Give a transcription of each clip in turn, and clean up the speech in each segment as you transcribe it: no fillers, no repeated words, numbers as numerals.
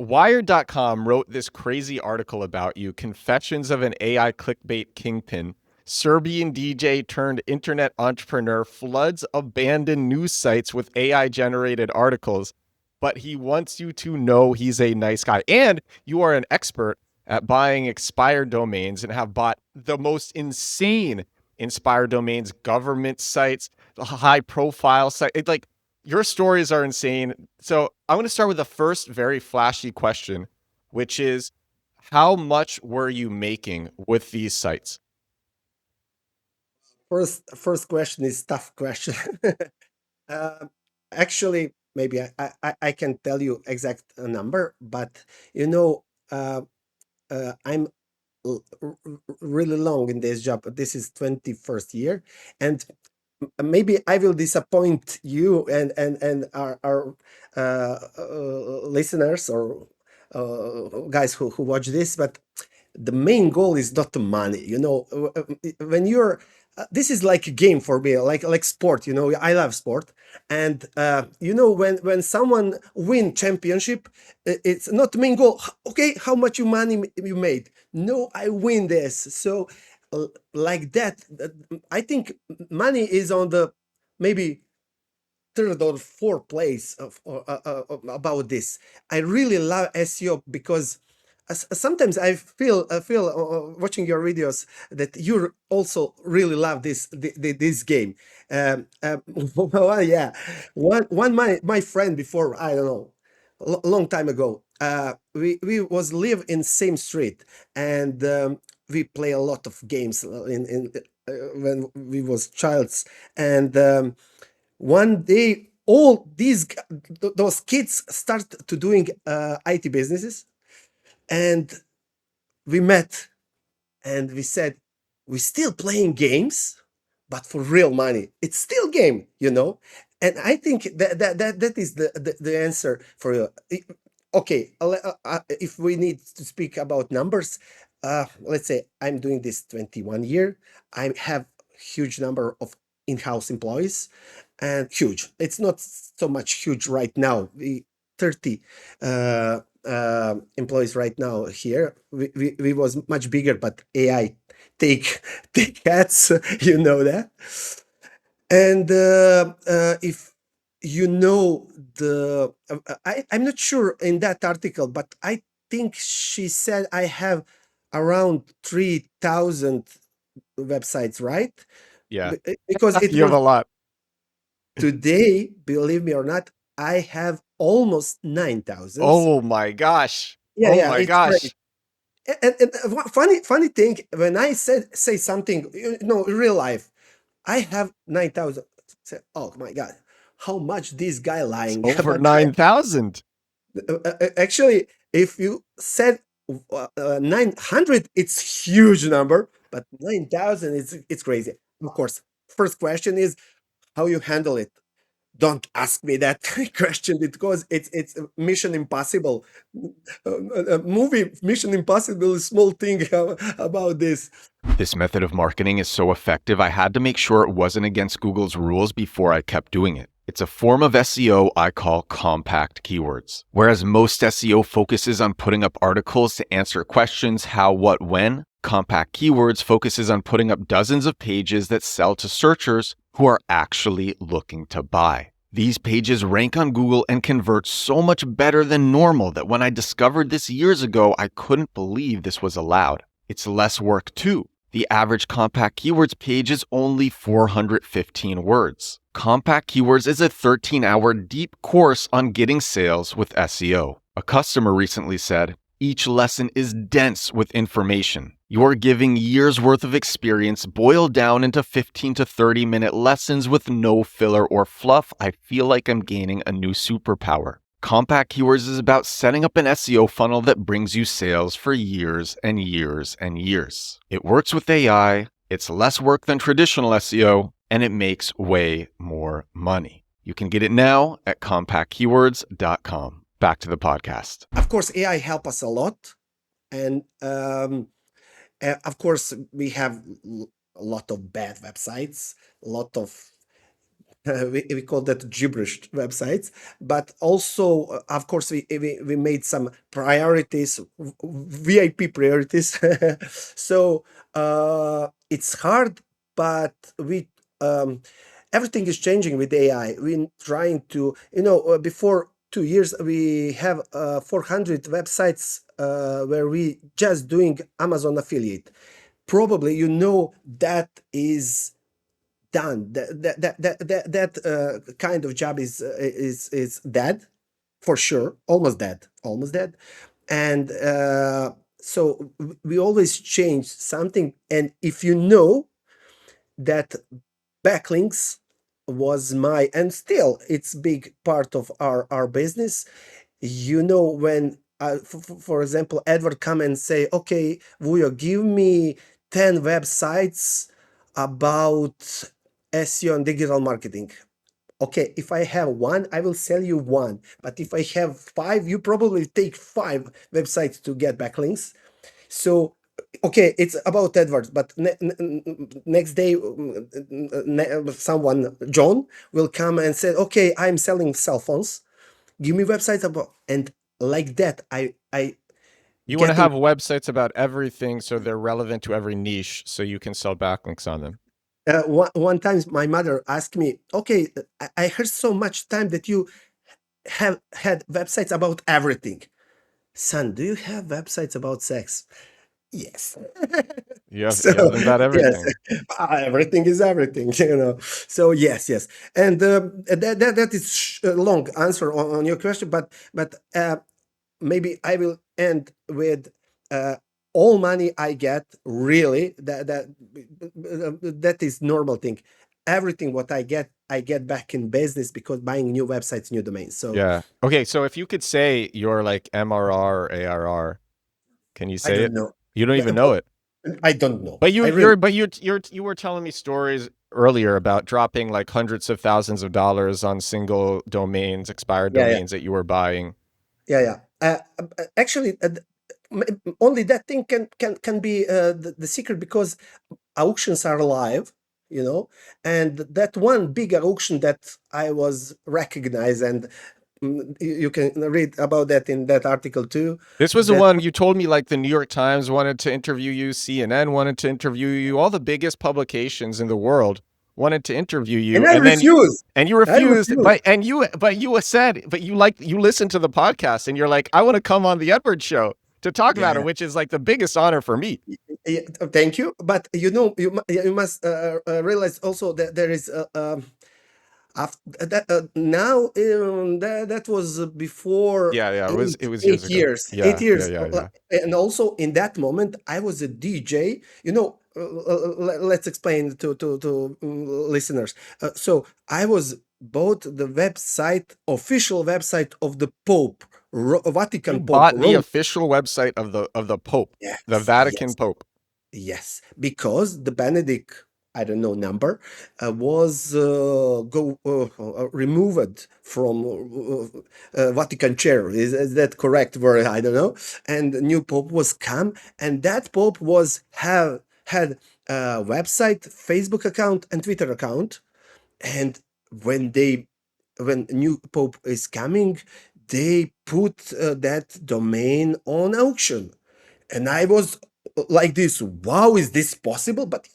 Wired.com wrote this crazy article about you, Confessions of an AI Clickbait Kingpin. Serbian DJ turned internet entrepreneur floods abandoned news sites with AI-generated articles, but he wants you to know he's a nice guy. And you are an expert at buying expired domains and have bought the most insane inspired domains, government sites, high-profile sites. Like, your stories are insane. So I'm going to start with the first very flashy question, which is, how much were you making with these sites? First question is tough question. Uh, Actually, maybe I can tell you exact number, but you know, I'm really long in this job. This is 21st year, and maybe I will disappoint you and our listeners or guys who watch this, but the main goal is not the money. When you're this is like a game for me, like sport. I love sport, and when someone win championship, it's not the main goal. Okay, how much money you made? No, I win this. So like that, I think money is on the maybe third or fourth place about this. I really love SEO because sometimes I feel watching your videos that you also really love this game. Well, yeah, one my friend before, I don't know, long time ago. We was live in same street, and we play a lot of games in when we was childs, and one day all those kids start to doing IT businesses, and we met and we said, we're still playing games, but for real money. It's still game. And I think that is the answer for you. Okay, if we need to speak about numbers, let's say I'm doing this 21 year. I have huge number of in-house employees, and huge. It's not so much huge right now. We 30 employees right now here. We was much bigger, but AI take take hats, you know that. And if you know I'm not sure in that article, but I think she said I have around 3,000 websites, right? Yeah, Because it you have was a lot. today, believe me or not, I have almost 9,000. Oh my gosh. Yeah, Oh yeah, my it's great. gosh. And funny thing, when I say something, in real life, I have 9,000. Say, oh my God, how much this guy It's lying? over But 9,000. actually, if you said 900, it's huge number, but 9,000, it's crazy. Of course, first question is how you handle it. Don't ask me that question because it's Mission Impossible. Movie Mission Impossible is small thing about this. This method of marketing is so effective, I had to make sure it wasn't against Google's rules before I kept doing it. It's a form of SEO I call compact keywords. Whereas most SEO focuses on putting up articles to answer questions how, what, when, compact keywords focuses on putting up dozens of pages that sell to searchers who are actually looking to buy. These pages rank on Google and convert so much better than normal that when I discovered this years ago, I couldn't believe this was allowed. It's less work too. The average compact keywords page is only 415 words. Compact Keywords is a 13-hour deep course on getting sales with SEO. A customer recently said, each lesson is dense with information. You're giving years worth of experience boiled down into 15 to 30 minute lessons with no filler or fluff. I feel like I'm gaining a new superpower. Compact Keywords is about setting up an SEO funnel that brings you sales for years and years and years. It works with AI, it's less work than traditional SEO, and it makes way more money. You can get it now at compactkeywords.com. Back to the podcast. Of course, AI help us a lot, and of course we have a lot of bad websites, a lot of we call that gibberish websites, but also, of course, we made some priorities, VIP priorities. So it's hard, but everything is changing with AI. We're trying to, before 2 years, we have 400 websites where we just doing Amazon affiliate. Probably, that is done. That kind of job is dead for sure, almost dead. And so we always change something. And if that backlinks was and still it's big part of our business, when for example Edward come and say, okay, Vujo, give me 10 websites about SEO and digital marketing. Okay, if I have one, I will sell you one. But if I have five, you probably take 5 websites to get backlinks. So, okay, it's about AdWords, but next day, someone, John, will come and say, okay, I'm selling cell phones. Give me websites about, and like that, You want to have websites about everything so they're relevant to every niche so you can sell backlinks on them. One time my mother asked me, okay, I heard so much time that you have had websites about everything. Son, do you have websites about sex? Yes. You have them about everything. Yes, everything is everything, So yes. And that is a long answer on your question, but maybe I will end with all money I get, really, that is normal thing. Everything what I get back in business because buying new websites, new domains. So yeah. Okay, so if you could say your like MRR or ARR, can you say I it? don't know. You don't even know it. I don't know. But you were telling me stories earlier about dropping like hundreds of thousands of dollars on single domains, expired domains that you were buying. Yeah. Actually, only that thing can be the secret, because auctions are live, and that one big auction that I was recognized, and you can read about that in that article too. This was the one you told me, like the New York Times wanted to interview you, CNN wanted to interview you, all the biggest publications in the world wanted to interview you, and I refused. And you refused, but you listened to the podcast, and you're like, I want to come on the Edward Show to talk about it, which is like the biggest honor for me. Thank you, but you must realize also that there is after that now that was before. It was eight years. Yeah, 8 years. yeah. And also in that moment I was a DJ. Let's explain to listeners. So I was bought the official website of the Pope, Vatican you Pope. Bought the official website of the Pope, the Vatican Pope. Yes, because the Benedict, I don't know number, was removed from Vatican chair. Is that correct word? I don't know. And the new Pope was come, and that Pope had a website, Facebook account, and Twitter account. And when new Pope is coming, they put that domain on auction. And I was like this, wow, is this possible? But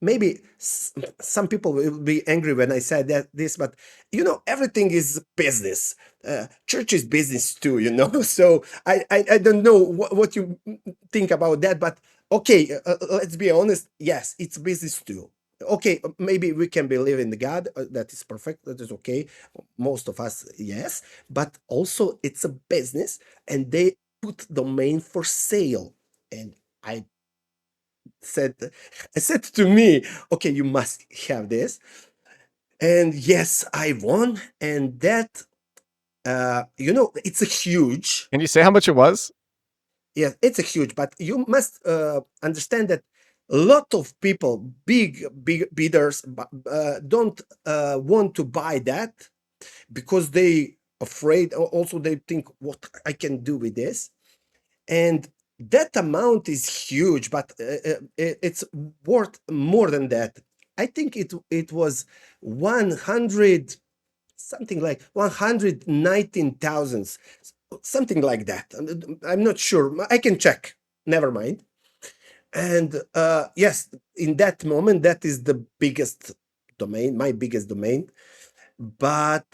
maybe some people will be angry when I said this, but everything is business. Church is business too, So I don't know what you think about that, but okay, let's be honest. Yes, it's business too. Okay, maybe we can believe in the God. That is perfect. That is okay. Most of us, yes. But also, it's a business, and they put domain for sale. And I said to me, okay, you must have this. And yes, I won. And that, it's a huge. Can you say how much it was? Yeah, it's a huge, but you must understand that a lot of people, big bidders, don't want to buy that because they afraid. Also, they think what I can do with this, and that amount is huge, but it's worth more than that. I think it was 100 something like 119,000, something like that. I'm not sure. I can check. Never mind. And yes, in that moment, that is the biggest domain, my biggest domain. But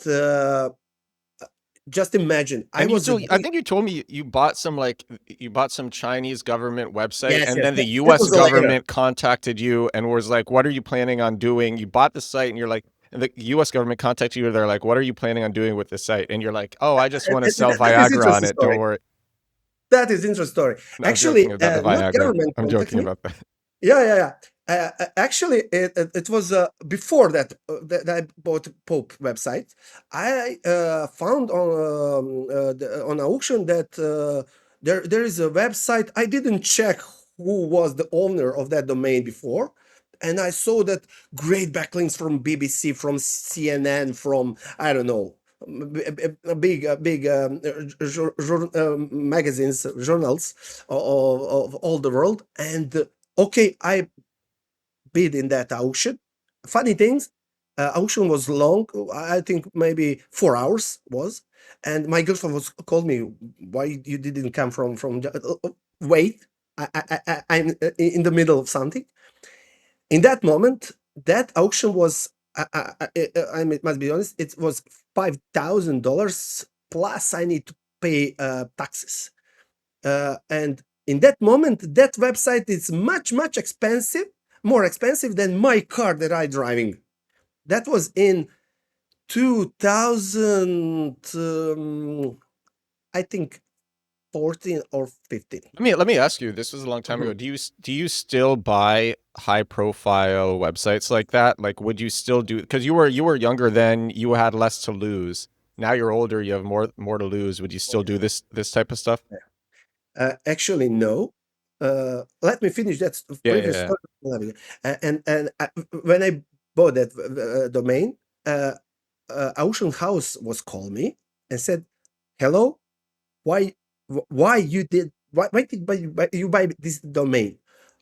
just imagine, I And you was a still, I big, think you told me you bought some you bought some Chinese government website, yes, and yes, then the that U.S. was a layer. government contacted you and was like, "What are you planning on doing?" You bought the site, and you're like, and the U.S. government contacted you. They're like, "What are you planning on doing with this site?" And you're like, "Oh, I just want to sell That is Viagra on interesting it. Don't story. worry." That is interesting story. No, I'm Actually, joking about the not Viagra. government I'm contact joking me. about that. Yeah, yeah, yeah. Actually, it was before that, that I bought Pope website. I found on auction that there is a website. I didn't check who was the owner of that domain before, and I saw that great backlinks from BBC, from CNN, from I don't know, big magazines, journals of all the world, and okay, I bid in that auction. Funny things, auction was long. I think maybe 4 hours was, and my girlfriend was called me. Why you didn't come from? Wait, I'm in the middle of something. In that moment, that auction was. I must be honest. It was $5,000 plus. I need to pay taxes. And in that moment, that website is much expensive, more expensive than my car that I driving. That was in 2000, I think 14 or 15. Let me ask you. This was a long time ago. Mhm. Do you still buy high profile websites like that? Like, would you still do? Because you were younger then. You had less to lose. Now you're older. You have more to lose. Would you still do this type of stuff? Actually, no. Let me finish that Yeah, yeah, previous yeah. story. And when I bought that domain, Auction House was called me and said, "Hello, why why you did why did you buy this domain?"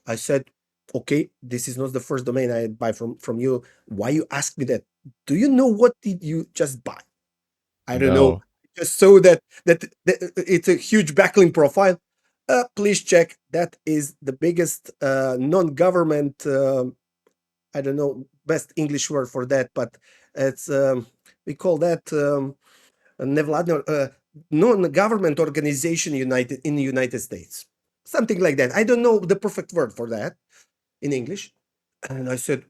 I said, "Okay, this is not the first domain I buy from you. Why you ask me that? Do you know what did you just buy?" I don't know. No. Just so that it's a huge backlink profile. Please check. That is the biggest non-government. I don't know best English word for that, but it's we call that a nevladno, non-government organization United in the United States, something like that. I don't know the perfect word for that in English. And I said,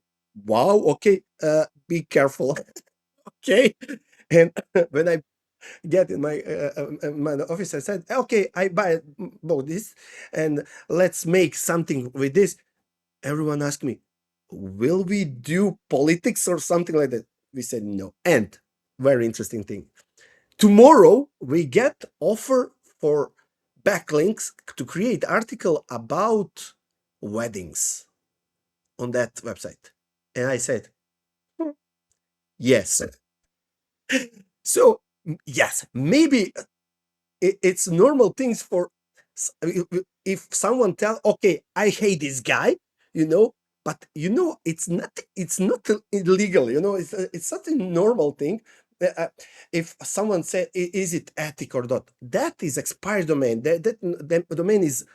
"Wow, okay, be careful, okay." And when I get in my office, I said, "Okay, I bought this, and let's make something with this." Everyone asked me, "Will we do politics or something like that?" We said no. And very interesting thing. Tomorrow we get offer for backlinks to create article about weddings on that website. And I said, "Hmm, yes." So yes, maybe it's normal things for if someone tell, okay, I hate this guy, you know, but it's not illegal, you know, it's such a normal thing. If someone say, is it ethic or not, that is expired domain, that domain is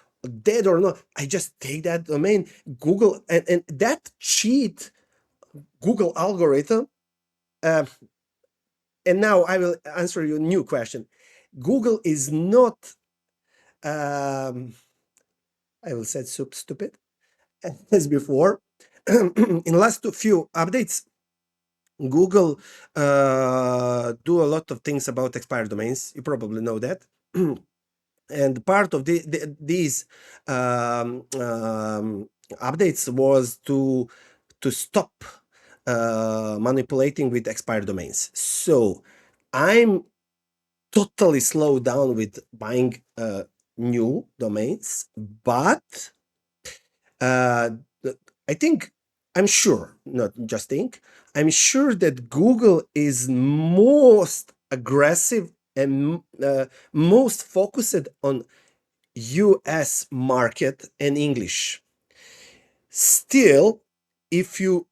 dead or not, I just take that domain, Google, and that cheat Google algorithm. uh, and now I will answer your new question. Google is not, um, I will say stupid as before. In last few updates, Google do a lot of things about expired domains. You probably know that. And part of these updates was to stop manipulating with expired domains. So I'm totally slowed down with buying new domains, but uh, I think, I'm sure, not just think, I'm sure that Google is most aggressive and most focused on US market and English. Still, if you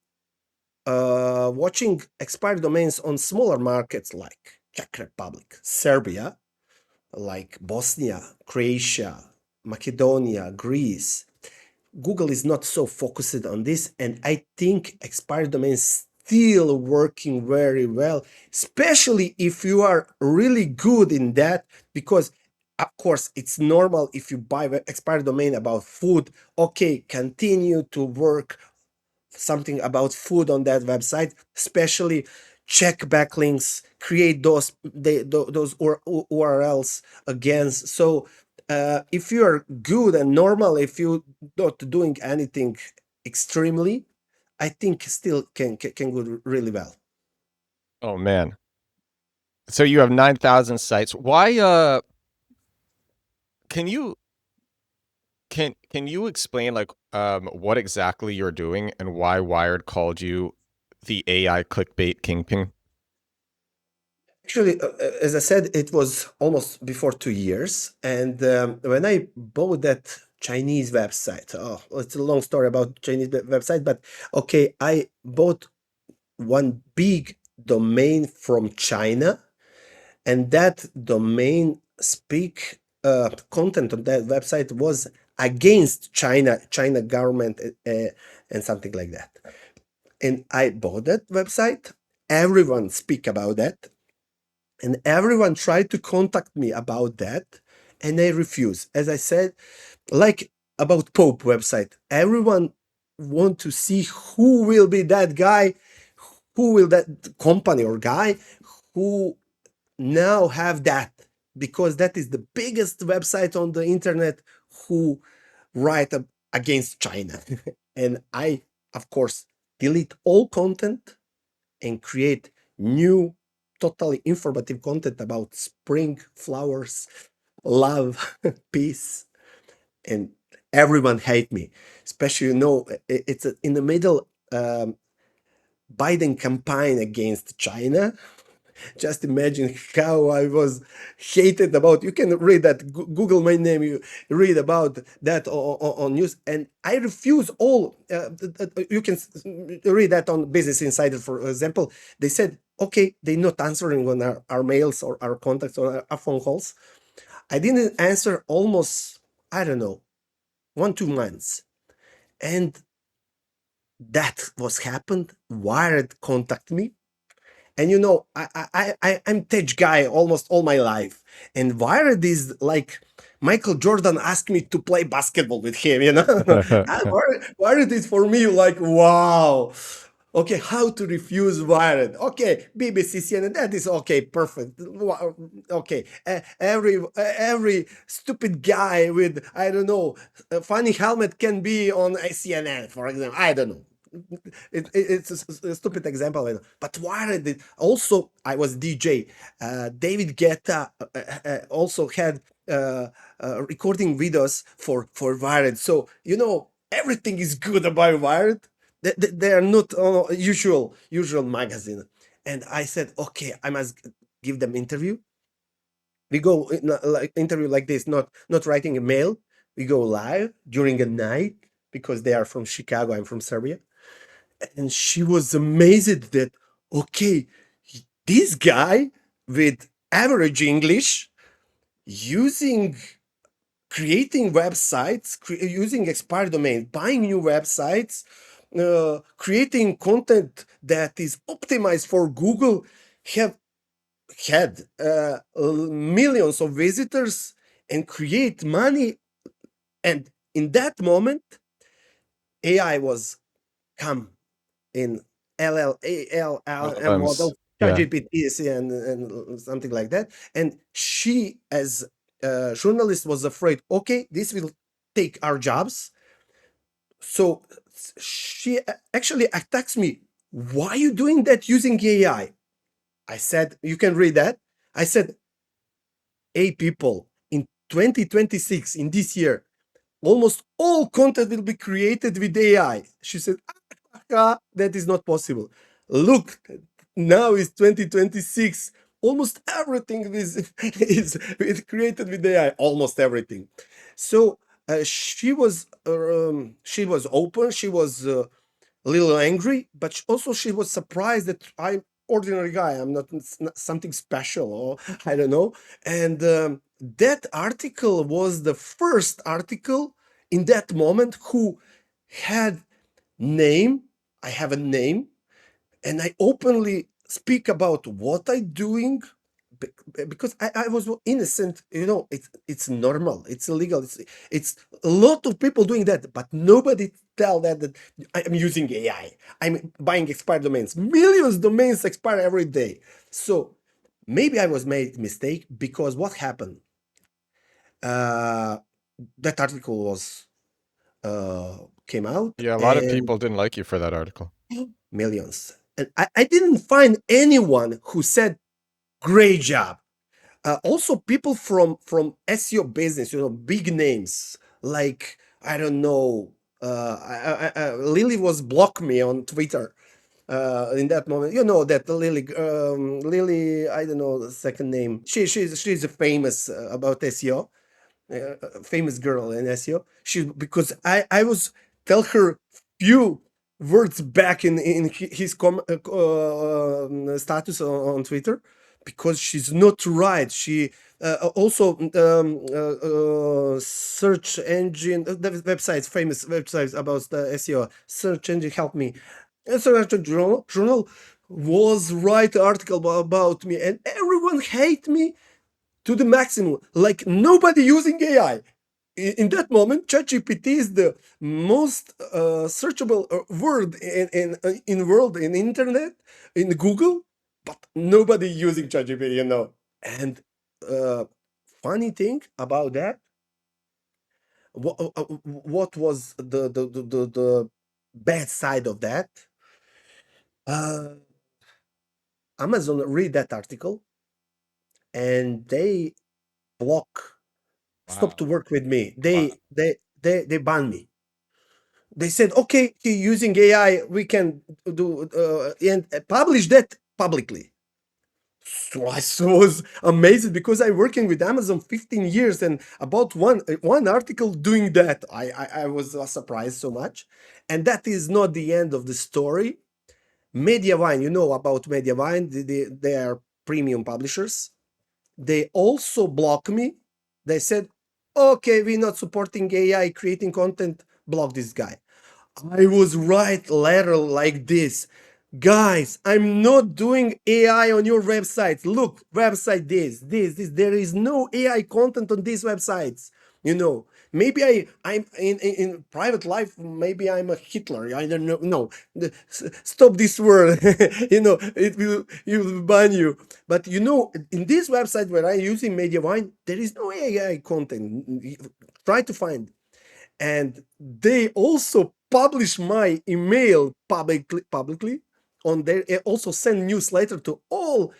watching expired domains on smaller markets like Czech Republic, Serbia, like Bosnia, Croatia, Macedonia, Greece, Google is not so focused on this, and I think expired domains still working very well, especially if you are really good in that, because of course it's normal if you buy an expired domain about food, okay, continue to work something about food on that website, especially check backlinks, create those URLs again. So if you are good and normal, if you're not doing anything extremely, I think still can go really well. Oh man. So you have 9,000 sites. Why can you can you explain like what exactly you're doing and why Wired called you the AI clickbait kingpin? Actually, as I said, it was almost before 2 years. And when I bought that Chinese website, oh, it's a long story about Chinese website, but okay, I bought one big domain from China, and that domain speak content on that website was against China government, and something like that. And I bought that website. Everyone speak about that, and everyone tried to contact me about that, and I refuse. As I said, like about Pope website, everyone want to see who will be that guy, who will that company or guy who now have that, because that is the biggest website on the internet who write against China. And I, of course, delete all content and create new, totally informative content about spring, flowers, love, peace, and everyone hate me. Especially, it's in the middle Biden campaign against China. Just imagine how I was hated about. You can read that. Google my name. You read about that on news. And I refuse all. You can read that on Business Insider, for example. They said, okay, they're not answering on our mails or our contacts or our phone calls. I didn't answer almost, I don't know, 1-2 months, and that was happened. Wired contact me. And I'm tech guy almost all my life. And Wired is like Michael Jordan asked me to play basketball with him, Wired is for me like, wow. Okay, how to refuse Wired? Okay, BBC, CNN, that is okay, perfect. Okay, every stupid guy with, I don't know, a funny helmet can be on CNN, for example. I don't know. It's a stupid example, but why did also I was DJ. David Guetta also had recording videos for Wired, so everything is good about Wired. They are not usual magazine, and I said, okay, I must give them interview. We go in like interview like this, not writing a mail. We go live during a night because they are from Chicago. I'm from Serbia, and she was amazed that, okay, this guy with average English using creating websites, using expired domain, buying new websites, creating content that is optimized for Google, have had millions of visitors and create money. And in that moment, AI was come in LLM LLMs. model, Yeah. ChatGPT, and something like that. And she, as a journalist, was afraid, okay, this will take our jobs. So she actually attacks me. Why are you doing that using AI? I said, you can read that. I said, hey, people, in 2026, in this year, almost all content will be created with AI. She said, that is not possible. Look, now is 2026. Almost everything is created with AI. Almost everything. So she was open. She was a little angry, but also she was surprised that I'm ordinary guy. I'm not something special, or I don't know. And that article was the first article in that moment who had name. I have a name, and I openly speak about what I'm doing because I was innocent. It's normal, it's illegal. It's a lot of people doing that, but nobody tell that I'm using AI. I'm buying expired domains. Millions domains expire every day. So maybe I was made mistake because what happened? Uh, that article was came out Yeah, a lot of and people didn't like you for that article. millions. And I didn't find anyone who said, great job. Also, people from SEO business, big names like, I don't know, Lily was blocked me on Twitter in that moment. You know that Lily, I don't know the second name. She's a famous about SEO, famous girl in SEO. Because I was tell her few words back in his status on Twitter, because she's not right. She also search engine the websites, famous websites about the SEO search engine help me. Search journal was write article about me, and everyone hate me to the maximum, like nobody using AI. In that moment, ChatGPT is the most searchable word in world, in internet, in Google, but nobody using ChatGPT. And uh, funny thing about that, what was the bad side of that? Uh, Amazon read that article and they block stop Wow. to work with me. Wow. They ban me. They said, okay, using AI, we can do and publish that publicly. So I was amazed because I working with Amazon 15 years, and about one article doing that, I was surprised so much. And that is not the end of the story. Mediavine, you know about Mediavine, they are premium publishers. They also block me. They said, okay, we're not supporting AI creating content, block this guy. I was write letter like this. Guys, I'm not doing AI on your website. Look, website this. There is no AI content on these websites. Maybe I'm in private life. Maybe I'm a Hitler. I don't know. No, stop this word. It will ban you. But in this website where I'm using Mediavine, there is no AI content. Try to find, and they also publish my email publicly on their also send newsletter to all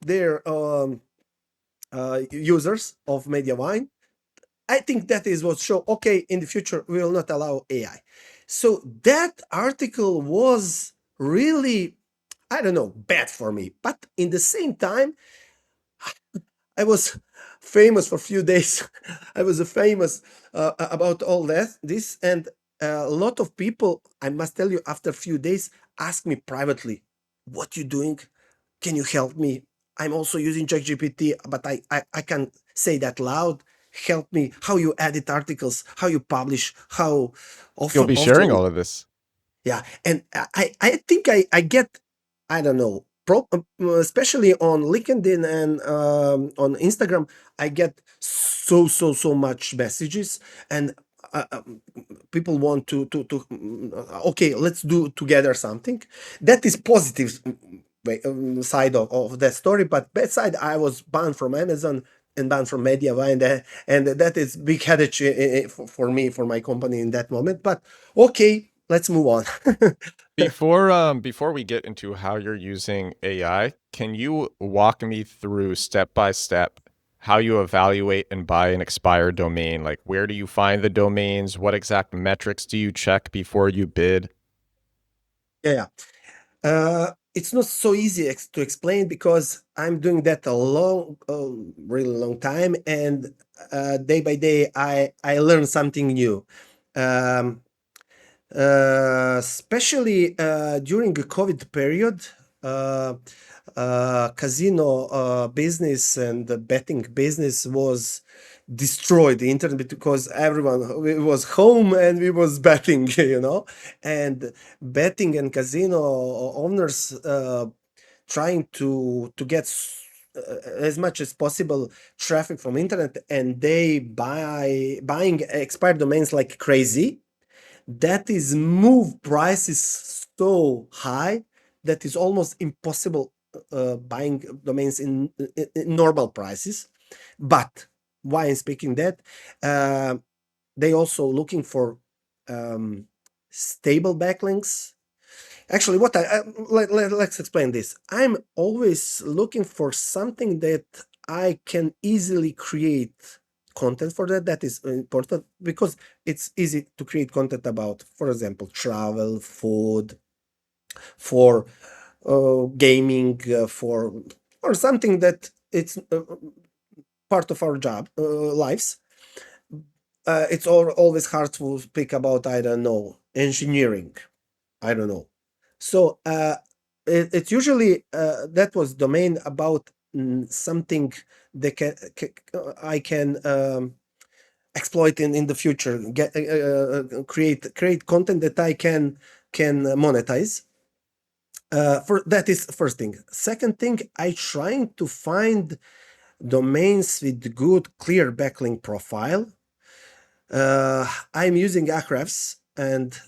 their users of Mediavine. I think that is what show, okay, in the future we will not allow AI. So that article was really, I don't know, bad for me, but in the same time I was famous for a few days. I was a famous about all this, and a lot of people, I must tell you, after a few days, ask me privately, "What you doing? Can you help me? I'm also using ChatGPT, but I can say that loud. Help me. How you edit articles? How you publish? How You'll often? be sharing Often? all of this. Yeah, and I think I get, I don't know, especially on LinkedIn and on Instagram, I get so much messages, and uh, um, people want okay, let's do together something. That is positive side of that story, but bad side, I was banned from Amazon and banned from Mediavine, and that is big headache for me, for my company in that moment. But okay, let's move on. Before we get into how you're using AI, can you walk me through step by step how you evaluate and buy an expired domain? Like, where do you find the domains? What exact metrics do you check before you bid? Yeah. It's not so easy to explain because I'm doing that a really long time, and day by day I learn something new. Um, Especially during the COVID period, casino business and the betting business was destroyed the internet because everyone was home and we was betting, and betting and casino owners trying to get as much as possible traffic from internet, and they buying expired domains like crazy. That is move prices so high that is almost impossible buying domains in normal prices. But why I'm speaking that, they also looking for stable backlinks. Actually, let's explain this. I'm always looking for something that I can easily create content for. That is important because it's easy to create content about, for example, travel, food, for gaming, for or something that it's part of our job lives. It's always hard to speak about, I don't know, engineering. I don't know. So it's usually that was domain about something that I can exploit in the future. Get create content that I can monetize. For that is first thing. Second thing, I trying to find domains with good clear backlink profile. I'm using Ahrefs, and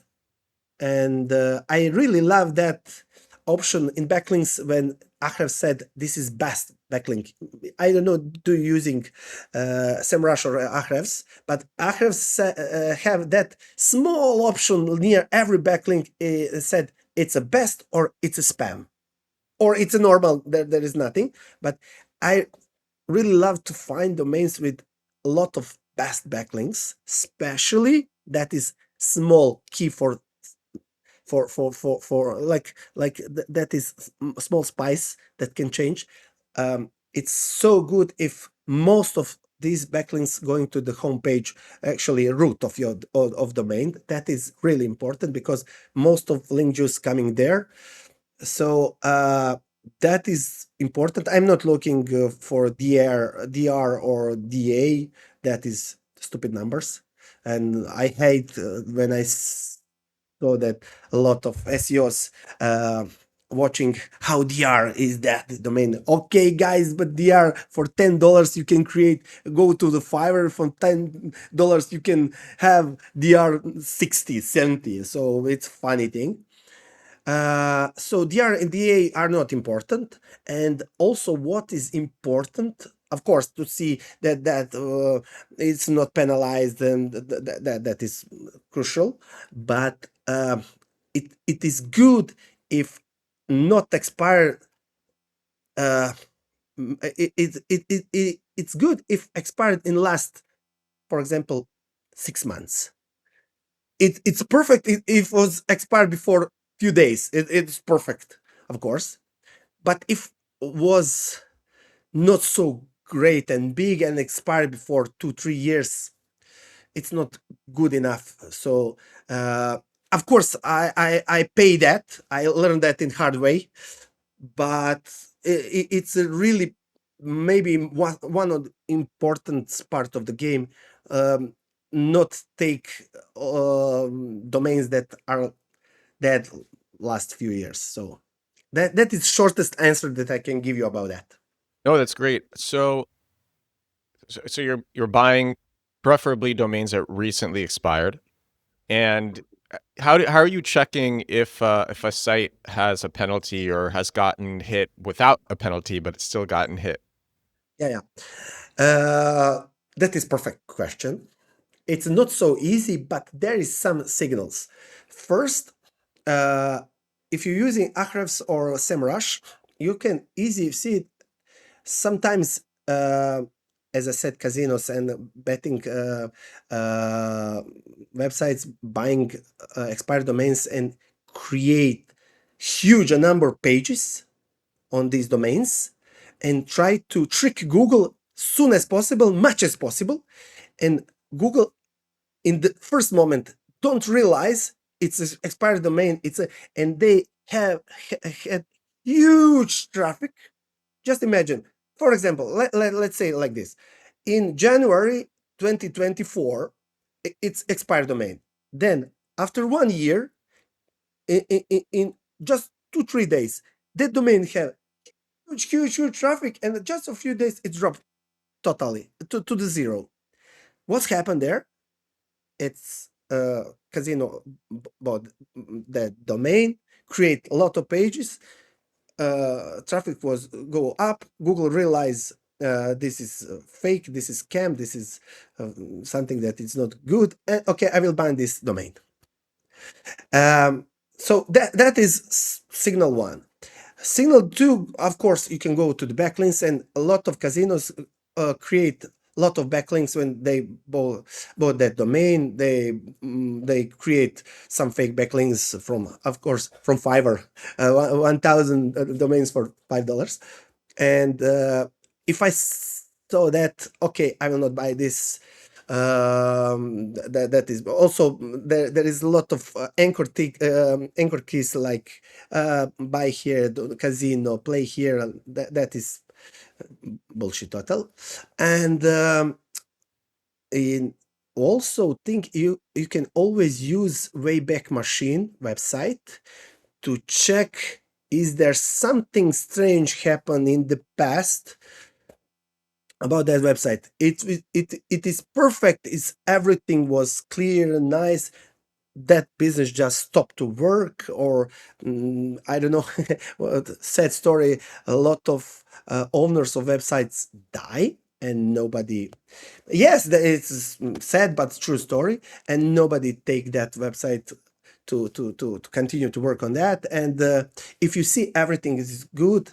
I really love that option in backlinks when Ahrefs said this is best backlink. I don't know, do you using SEMrush or Ahrefs, but Ahrefs have that small option near every backlink said it's a best or it's a spam or it's a normal. There is nothing, but I really love to find domains with a lot of best backlinks, especially that is small key for that is small spice that can change. It's so good if most of these backlinks going to the homepage, actually root of your of domain. That is really important because most of link juice coming there. So that is important. I'm not looking for DR or DA. That is stupid numbers, and I hate when I so that a lot of SEOs watching how DR is that domain. Okay, guys, but DR for $10 you can create. Go to the Fiverr for $10 you can have DR 60, 70. So it's funny thing. So DR and DA are not important, and also what is important, of course, to see that it's not penalized, and that is crucial. But it is good if not expired. Uh, it's good if expired in last, for example, 6 months. It's perfect if it was expired before few days. It's perfect, of course. But if was not so great and big and expired before 2-3 years, it's not good enough. So of course I pay that. I learned that in hard way, but it's a really maybe one of the important part of the game. Not take domains that are dead last few years. So that is shortest answer that I can give you about that. No, that's great. So you're buying preferably domains that recently expired, and how are you checking if a site has a penalty or has gotten hit without a penalty but it's still gotten hit? Yeah. That is perfect question. It's not so easy, but there is some signals. First, if you're using Ahrefs or SEMrush, you can easily see it. Sometimes, as I said, casinos and betting websites buying expired domains and create huge a number of pages on these domains and try to trick Google soon as possible, much as possible. And Google, in the first moment, don't realize it's an expired domain. And they have had huge traffic. Just imagine, for example, let's say like this. In January 2024, it's expired domain. Then after 1 year, in just 2-3 days, that domain had huge traffic, and just a few days it dropped totally to the zero. What's happened there? It's Casino bought that domain, create a lot of pages, traffic was go up. Google realized this is fake, this is scam, this is something that is not good. And okay, I will ban this domain. So that is signal one. Signal two, of course, you can go to the backlinks, and a lot of casinos create a lot of backlinks when they bought that domain. They create some fake backlinks from, of course, from Fiverr, 1,000 domains for $5. And if I saw that, okay, I will not buy this. That is also there is a lot of anchor keys like buy here, casino, play here. That is bullshit total. And in also think you can always use Wayback Machine website to check, is there something strange happened in the past about that website. It is perfect. Is everything was clear and nice. That business just stopped to work, or I don't know. Sad story. A lot of owners of websites die, and nobody. Yes, it's sad but true story, and nobody take that website to continue to work on that. And if you see everything is good,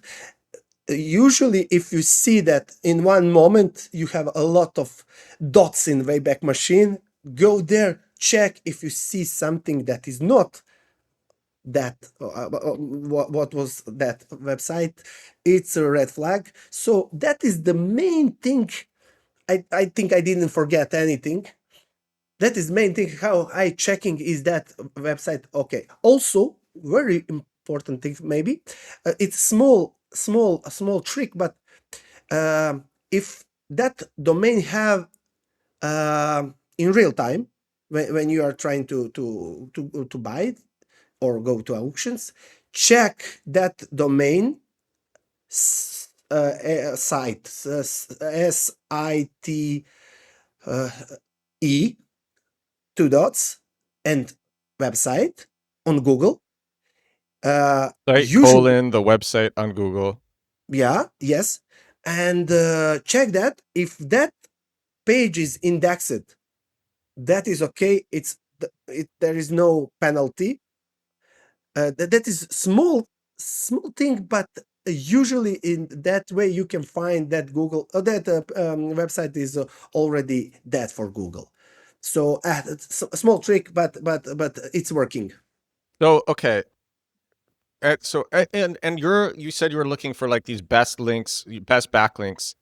usually if you see that in one moment you have a lot of dots in Wayback Machine, go there, check if you see something that is not that what was that website, it's a red flag. So that is the main thing. I think I didn't forget anything. That is main thing how I checking is that website okay. Also very important thing, maybe it's a small trick, but if that domain have in real time, when you are trying to buy it or go to auctions, check that domain site, SITE, two dots, and website on Google. Site Usually, colon the website on Google. yeah, yes, and check that if that page is indexed, that is okay. There is no penalty. That is small thing, but usually in that way you can find that Google that website is already dead for Google. So it's a small trick, but it's working. So okay. So and you said you were looking for like these best links, best backlinks,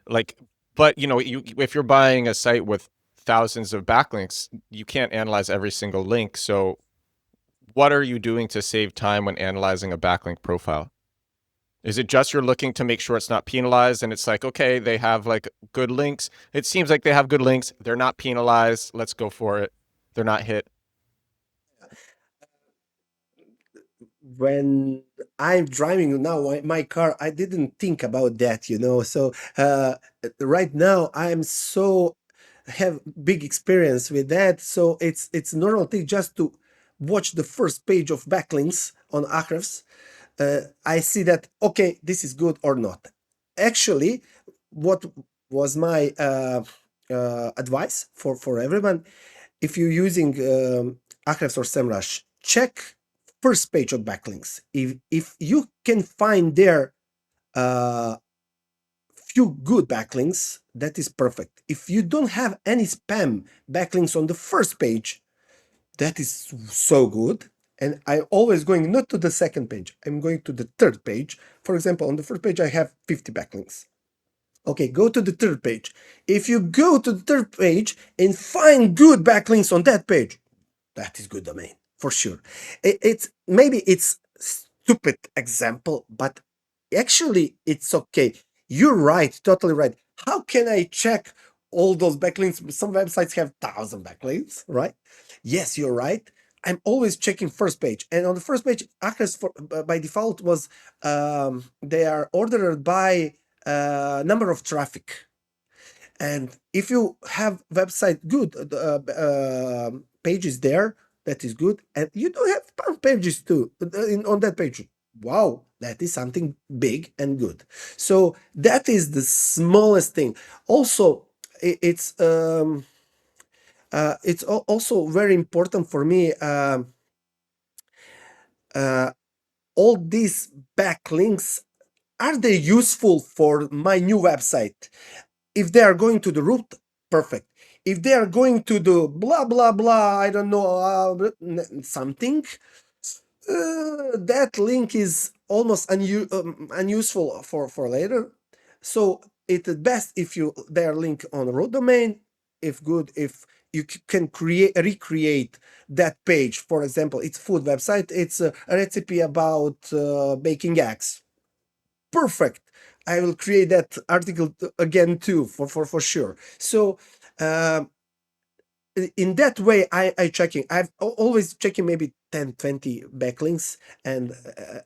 like, but you if you're buying a site with thousands of backlinks, you can't analyze every single link. So what are you doing to save time when analyzing a backlink profile? Is it just you're looking to make sure it's not penalized, and it's like, okay, they have like good links. It seems like they have good links. They're not penalized. Let's go for it. They're not hit. When I'm driving now my car, I didn't think about that, So right now I'm so have big experience with that. So it's normal thing just to watch the first page of backlinks on Ahrefs. I see that okay, this is good or not. Actually, what was my advice for everyone? If you're using Ahrefs or SEMrush, check first page of backlinks. If you can find there few good backlinks, that is perfect. If you don't have any spam backlinks on the first page, that is so good. And I'm always going not to the second page, I'm going to the third page. For example, on the first page I have 50 backlinks. Okay, go to the third page. If you go to the third page and find good backlinks on that page, that is good domain. for sure. It's maybe it's stupid example, but actually it's okay. You're right, totally right. How can I check all those backlinks? Some websites have 1,000 backlinks, right? Yes, you're right. I'm always checking first page, and on the first page, Ahrefs by default was they are ordered by number of traffic. And if you have website good pages there, that is good. And you do have spam pages too on that page. Wow, that is something big and good. So that is the smallest thing. Also, it's also very important for me. All these backlinks, are they useful for my new website? If they are going to the root, perfect. If they are going to the blah blah blah, I don't know, something, that link is almost unuseful for later. So it's best if they are linked on root domain. If good, if you can recreate that page. For example, it's food website. It's a recipe about baking eggs. Perfect. I will create that article again too for sure. So in that way, I checking. I've always checking maybe 10, 20 backlinks, and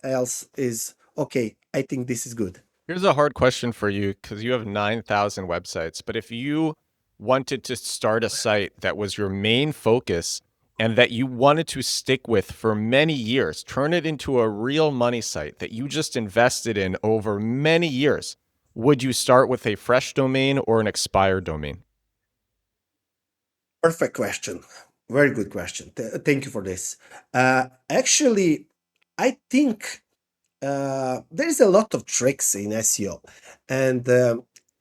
else is okay. I think this is good. Here's a hard question for you because you have 9,000 websites. But if you wanted to start a site that was your main focus and that you wanted to stick with for many years, turn it into a real money site that you just invested in over many years, would you start with a fresh domain or an expired domain? Perfect question. Very good question. Thank you for this. Actually, I think there is a lot of tricks in SEO, and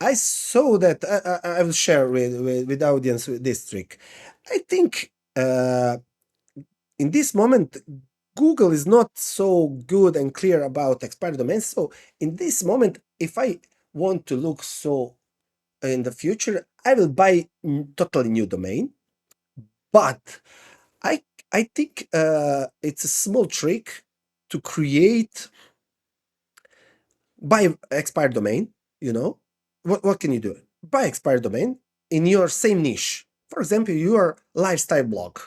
I saw that I will share with audience this trick. I think in this moment, Google is not so good and clear about expired domains. So in this moment, if I want to look so in the future, I will buy totally new domain. But I I think it's a small trick to create buy expired domain. You know what can you do? Buy expired domain in your same niche. For example, your lifestyle blog.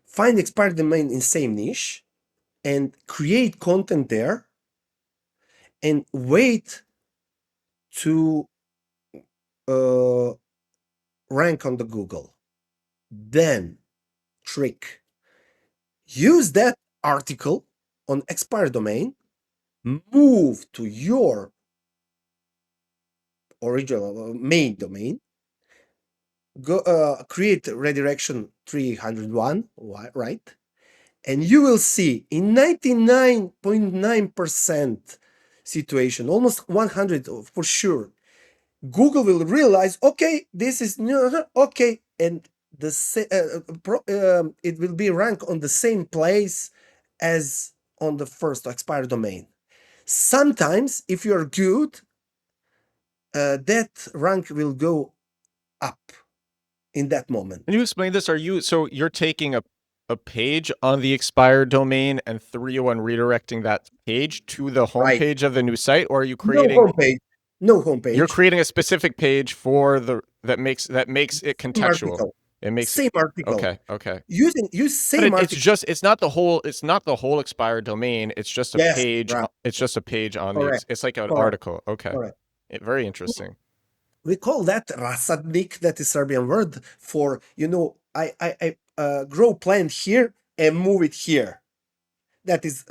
Find expired domain in same niche and create content there and wait to rank on the Google. Then trick. Use that article on expired domain, move to your original main domain, go create redirection 301, right? And you will see in 99.9% situation, almost 100 for sure, Google will realize, okay, this is new, okay, and it will be ranked on the same place as on the first expired domain. Sometimes, if you're good, that rank will go up in that moment. Can you explain this? So you're taking a page on the expired domain and 301 redirecting that page to the Right. homepage of the new site, or are you No creating homepage. No homepage. you're creating a specific page for that makes it Same contextual. article. It makes Same article. okay. Use But same article. it's not the whole expired domain. It's just a Yes. page. Right. It's just a page on Correct. it's like an Correct. article. Okay. Correct. Very interesting. We call that rasadnik. That is Serbian word for, I grow plant here and move it here. That is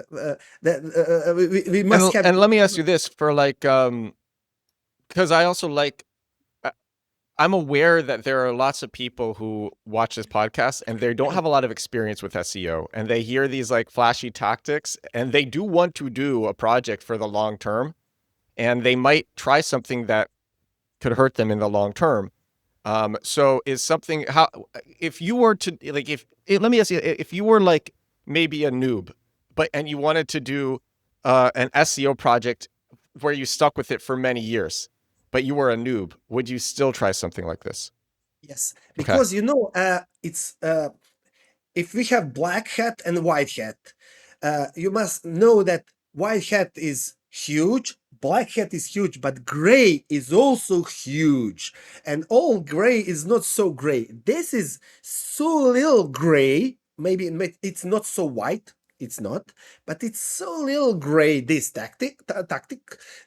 we must have. And let me ask you this for like because I also like I'm aware that there are lots of people who watch this podcast and they don't have a lot of experience with SEO, and they hear these like flashy tactics and they do want to do a project for the long term, and they might try something that could hurt them in the long term. So is something how if you were to like let me ask you, if you were like maybe a noob, and you wanted to do an SEO project where you stuck with it for many years, but you were a noob, would you still try something like this? Yes, Okay. because if we have black hat and white hat, you must know that white hat is huge, black hat is huge, but gray is also huge. And all gray is not so gray. This is so little gray. Maybe it's not so white. It's not, but it's so little gray, this tactic.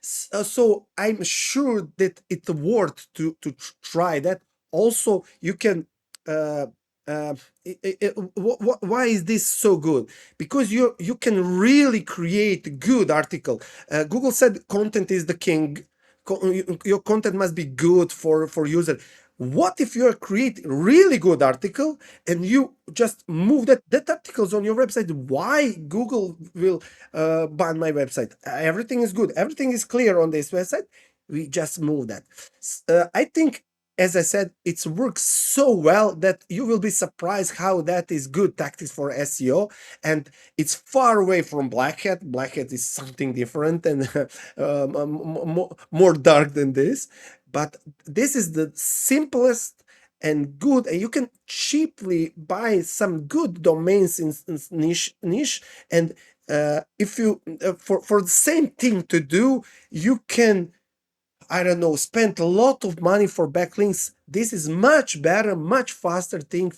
So I'm sure that it's worth to try that. Also, you can why is this so good? Because you can really create good article. Google said content is the king. Your content must be good for user. What if you create really good article and you just move that articles on your website? Why Google will ban my website? Everything is good. Everything is clear on this website. We just move that. I think, as I said, it works so well that you will be surprised how that is good tactics for SEO. And it's far away from black hat. Black hat is something different and more dark than this. But this is the simplest and good, and you can cheaply buy some good domains in niche. And if you for the same thing to do, you can, I don't know, spend a lot of money for backlinks. This is much better, much faster thing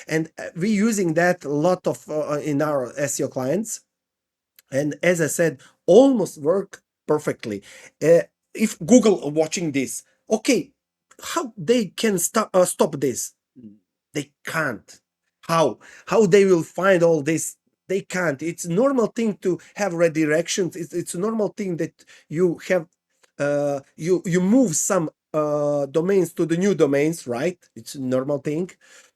and we using that a lot of in our SEO clients. And as I said, almost work perfectly. If Google watching this, okay, how they can stop this? They can't. How they will find all this? They can't. It's a normal thing to have redirections. It's a normal thing that you have you move some domains to the new domains, right? It's a normal thing.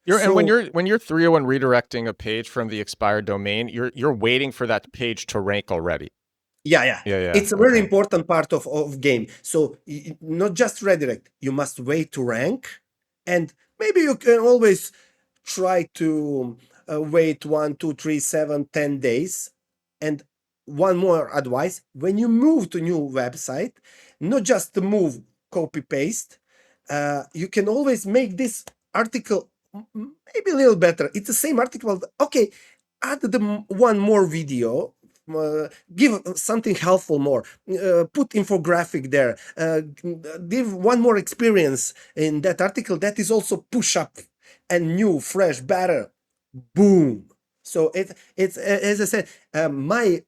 And when So you're 301 redirecting a page from the expired domain, you're waiting for that page to rank already. yeah, Yeah. it's a very important part of game. So not just redirect, you must wait to rank, and maybe you can always try to wait 1, 2, 3, 7, 10 days. And one more advice: when you move to new website, not just to move, copy paste, you can always make this article maybe a little better. It's the same article. Okay, add one more video, give something helpful more, put infographic there, give one more experience in that article that is also push up and new, fresh, better. Boom. So it's as I said, my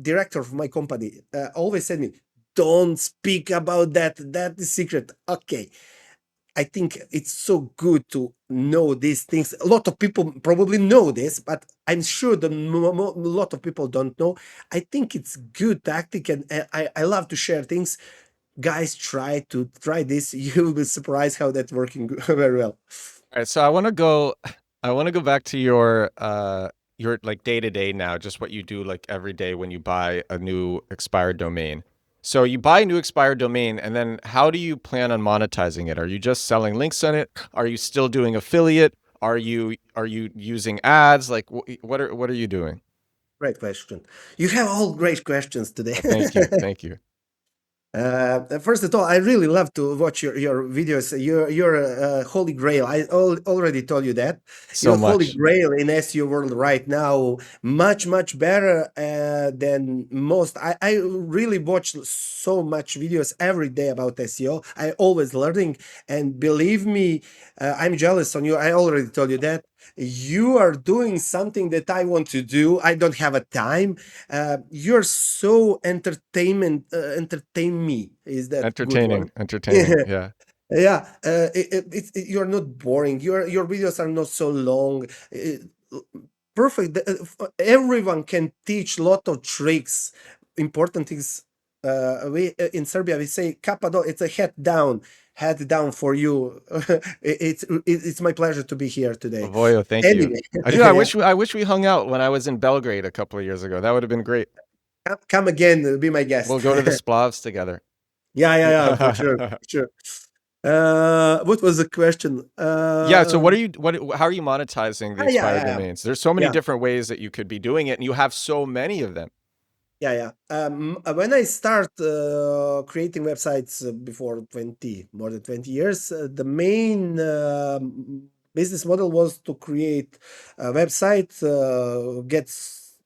director of my company always said me, don't speak about that. That is secret. Okay. I think it's so good to know these things. A lot of people probably know this, but I'm sure that a lot of people don't know. I think it's good tactic, and I love to share things. Guys, try this. You will be surprised how that's working very well. All right, so I want to go back to your like day to day now, just what you do like every day when you buy a new expired domain. So you buy a new expired domain, and then how do you plan on monetizing it? Are you just selling links on it? Are you still doing affiliate? Are you using ads? Like what are you doing? Great question. You have all great questions today. Thank you, thank you. First of all, I really love to watch your videos. You're a holy grail. I already told you that. So You're holy much. grail in SEO world right now. Much better than most. I really watch so much videos every day about SEO. I always learning, and believe me, I'm jealous on you. I already told you that. You are doing something that I want to do. I don't have a time. You're so entertain me. Is that good word? Entertaining. Yeah. Yeah, you're not boring. Your videos are not so long. Perfect. Everyone can teach lot of tricks. Important things. We in Serbia we say "kapado." It's a head down for you. It's my pleasure to be here today. Vujo, thank you. Anyway, I yeah, wish we hung out when I was in Belgrade a couple of years ago. That would have been great. come again, be my guest. We'll go to the Splavs together. Yeah, for sure, for sure. What was the question? Yeah, so how are you monetizing the expired Yeah. domains? There's so many Yeah. different ways that you could be doing it, and you have so many of them. Yeah. When I start creating websites before more than 20 years, the main business model was to create a website, get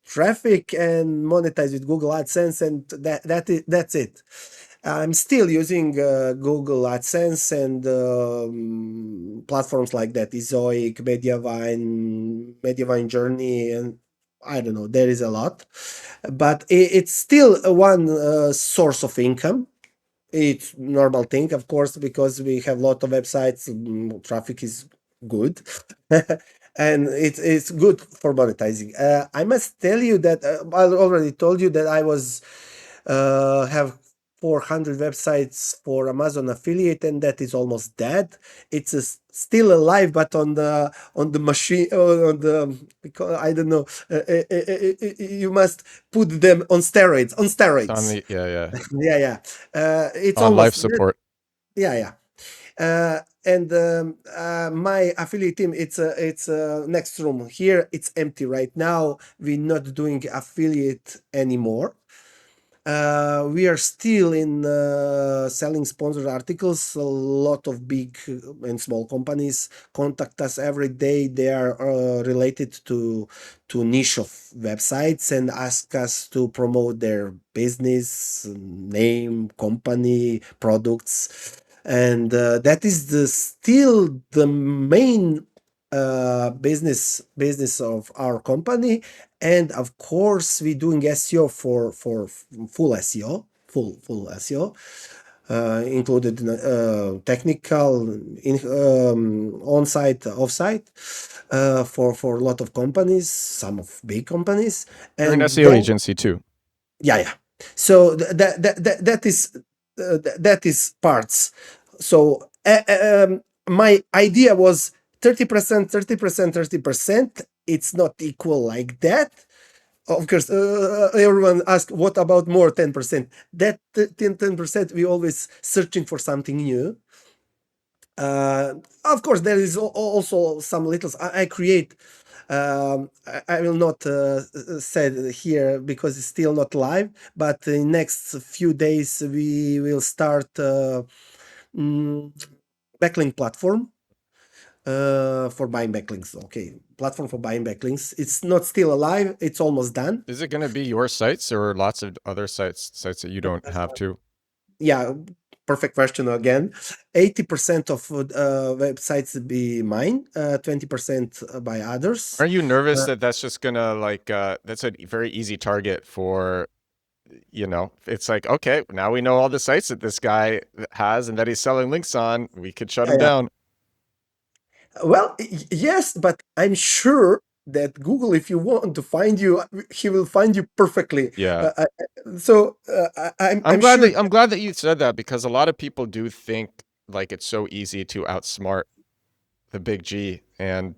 traffic, and monetize with Google AdSense, and that's it. I'm still using Google AdSense and platforms like that, Ezoic, Mediavine Journey, and I don't know, there is a lot. But it's still one source of income. It's normal thing, of course, because we have a lot of websites, traffic is good. And it's good for monetizing. I must tell you that I already told you that I was have 400 websites for Amazon affiliate, and that is almost dead. It's still alive, but on the machine, on the, because I don't know. You must put them on steroids. On It's on steroids. the, yeah. Yeah. It's On life almost dead. support. Yeah. And my affiliate team, it's next room here. It's empty right now. We're not doing affiliate anymore. We are still in selling sponsored articles. A lot of big and small companies contact us every day. They are related to niche of websites and ask us to promote their business, name, company, products, and that is still the main business of our company. And of course we're doing SEO for full SEO, full SEO, included technical, on-site, off-site, for a lot of companies, some of big companies. You're an And SEO then, agency too. yeah. So that is parts. So my idea was 30%, 30%, 30%. It's not equal like that. Of course, everyone asks, what about more 10%? That 10%, we always searching for something new. Of course, there is also some littles I create. I will not say here because it's still not live, but in next few days we will start backlink platform for buying backlinks. Okay, platform for buying backlinks. It's not still alive. It's almost done. Is it going to be your sites or lots of other sites that you don't have to? Yeah, perfect question again. 80% of websites be mine, 20% by others. Aren't you nervous that that's just going to like, that's a very easy target for, it's like, okay, now we know all the sites that this guy has and that he's selling links on. We could shut him Yeah. down. Well, yes, but I'm sure that Google, if you want to find you, he will find you perfectly. Yeah. I'm sure. I'm glad that you said that, because a lot of people do think like it's so easy to outsmart the big G, and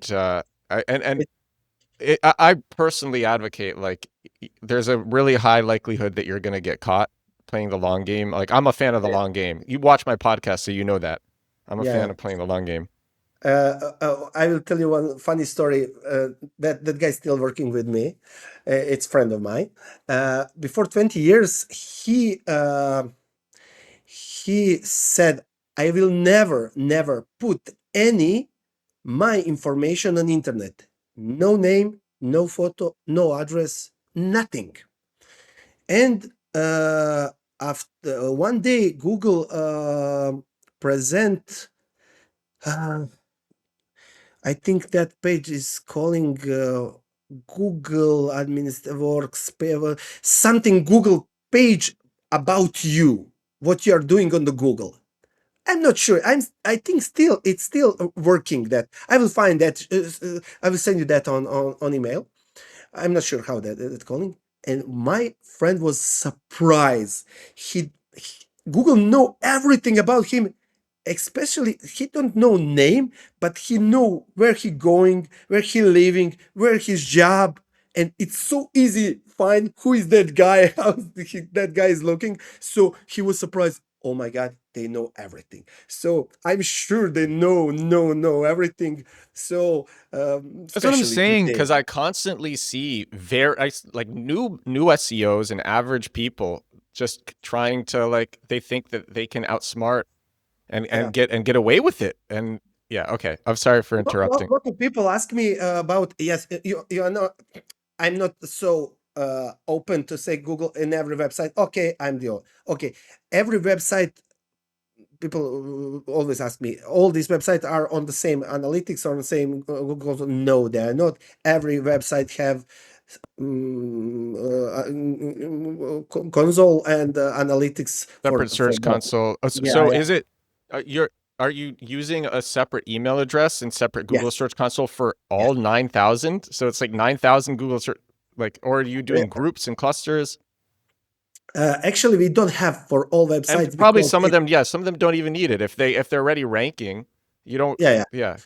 I personally advocate like there's a really high likelihood that you're going to get caught playing the long game. Like, I'm a fan of the long game. You watch my podcast, so you know that I'm a fan Yeah. of playing the long game. I will tell you one funny story. That guy's still working with me. It's a friend of mine. Before 20 years, he said, "I will never put any my information on internet. No name, no photo, no address, nothing." And after one day, Google present. I think that page is calling Google Works, something Google page about you, what you are doing on the Google. I'm not sure. I think still it's still working. That I will find that. I will send you that on email. I'm not sure how that calling. And my friend was surprised. Google know everything about him, especially he don't know name, but he know where he going, where he living, where his job, and it's so easy find who is that guy, how that guy is looking. So he was surprised. Oh my God, they know everything. So I'm sure they know everything. So That's what I'm especially saying, today. because I constantly see like new SEOs and average people just trying to, like, they think that they can outsmart and Yeah. get away with it. And Yeah. Okay. I'm sorry for interrupting. What do people ask me about? Yes, you are not. I'm not so open to say Google in every website. Okay, I'm the okay. Every website, people always ask me, all these websites are on the same analytics or on the same Google. No, they are not. Every website have console and analytics for Separate search both. console. Yeah, So yeah, is it are you using a separate email address and separate Google yes, Search Console for yeah. all 9,000? So it's like 9,000 Google search, like, or are you doing groups and clusters? Actually, we don't have for all And websites probably because some of it, them, yeah, some of them don't even need it. If they're already ranking, you don't, yeah, yeah.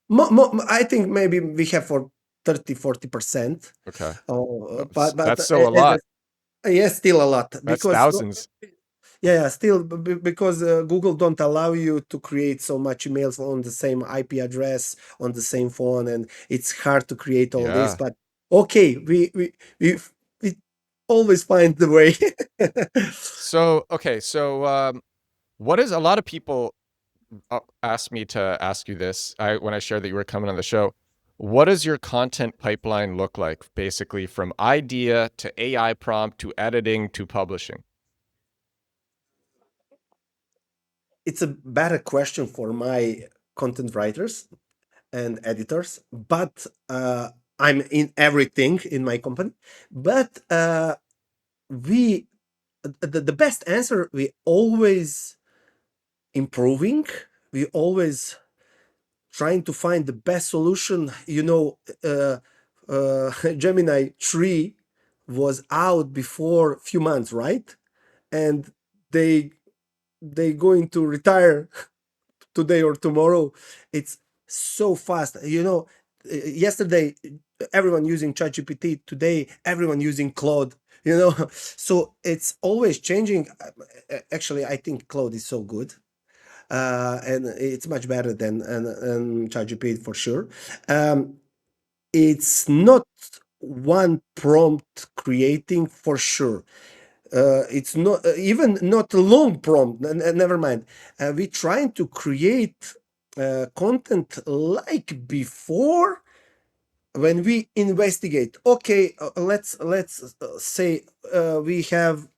yeah. I think maybe we have for 30-40%. Okay. Oh, but That's still a lot. yes, still a lot That's because thousands. yeah, still because Google don't allow you to create so much emails on the same IP address on the same phone, and it's hard to create all this. Yeah. But okay, we always find the way. So, okay. So, what is a lot of people asked me to ask you this when I shared that you were coming on the show. What does your content pipeline look like, basically from idea to AI prompt to editing to publishing? It's a better question for my content writers and editors, but I'm in everything in my company. But we the best answer, we always improving, we always trying to find the best solution. Gemini 3 was out before a few months, right? And they going to retire today or tomorrow. It's so fast. Yesterday everyone using ChatGPT. Today everyone using Claude. So it's always changing. Actually, I think Claude is so good, and it's much better than ChatGPT for sure. It's not one prompt creating for sure. It's not even not a long prompt. Never mind. We're trying to create content like before when we investigate. Okay, let's say we have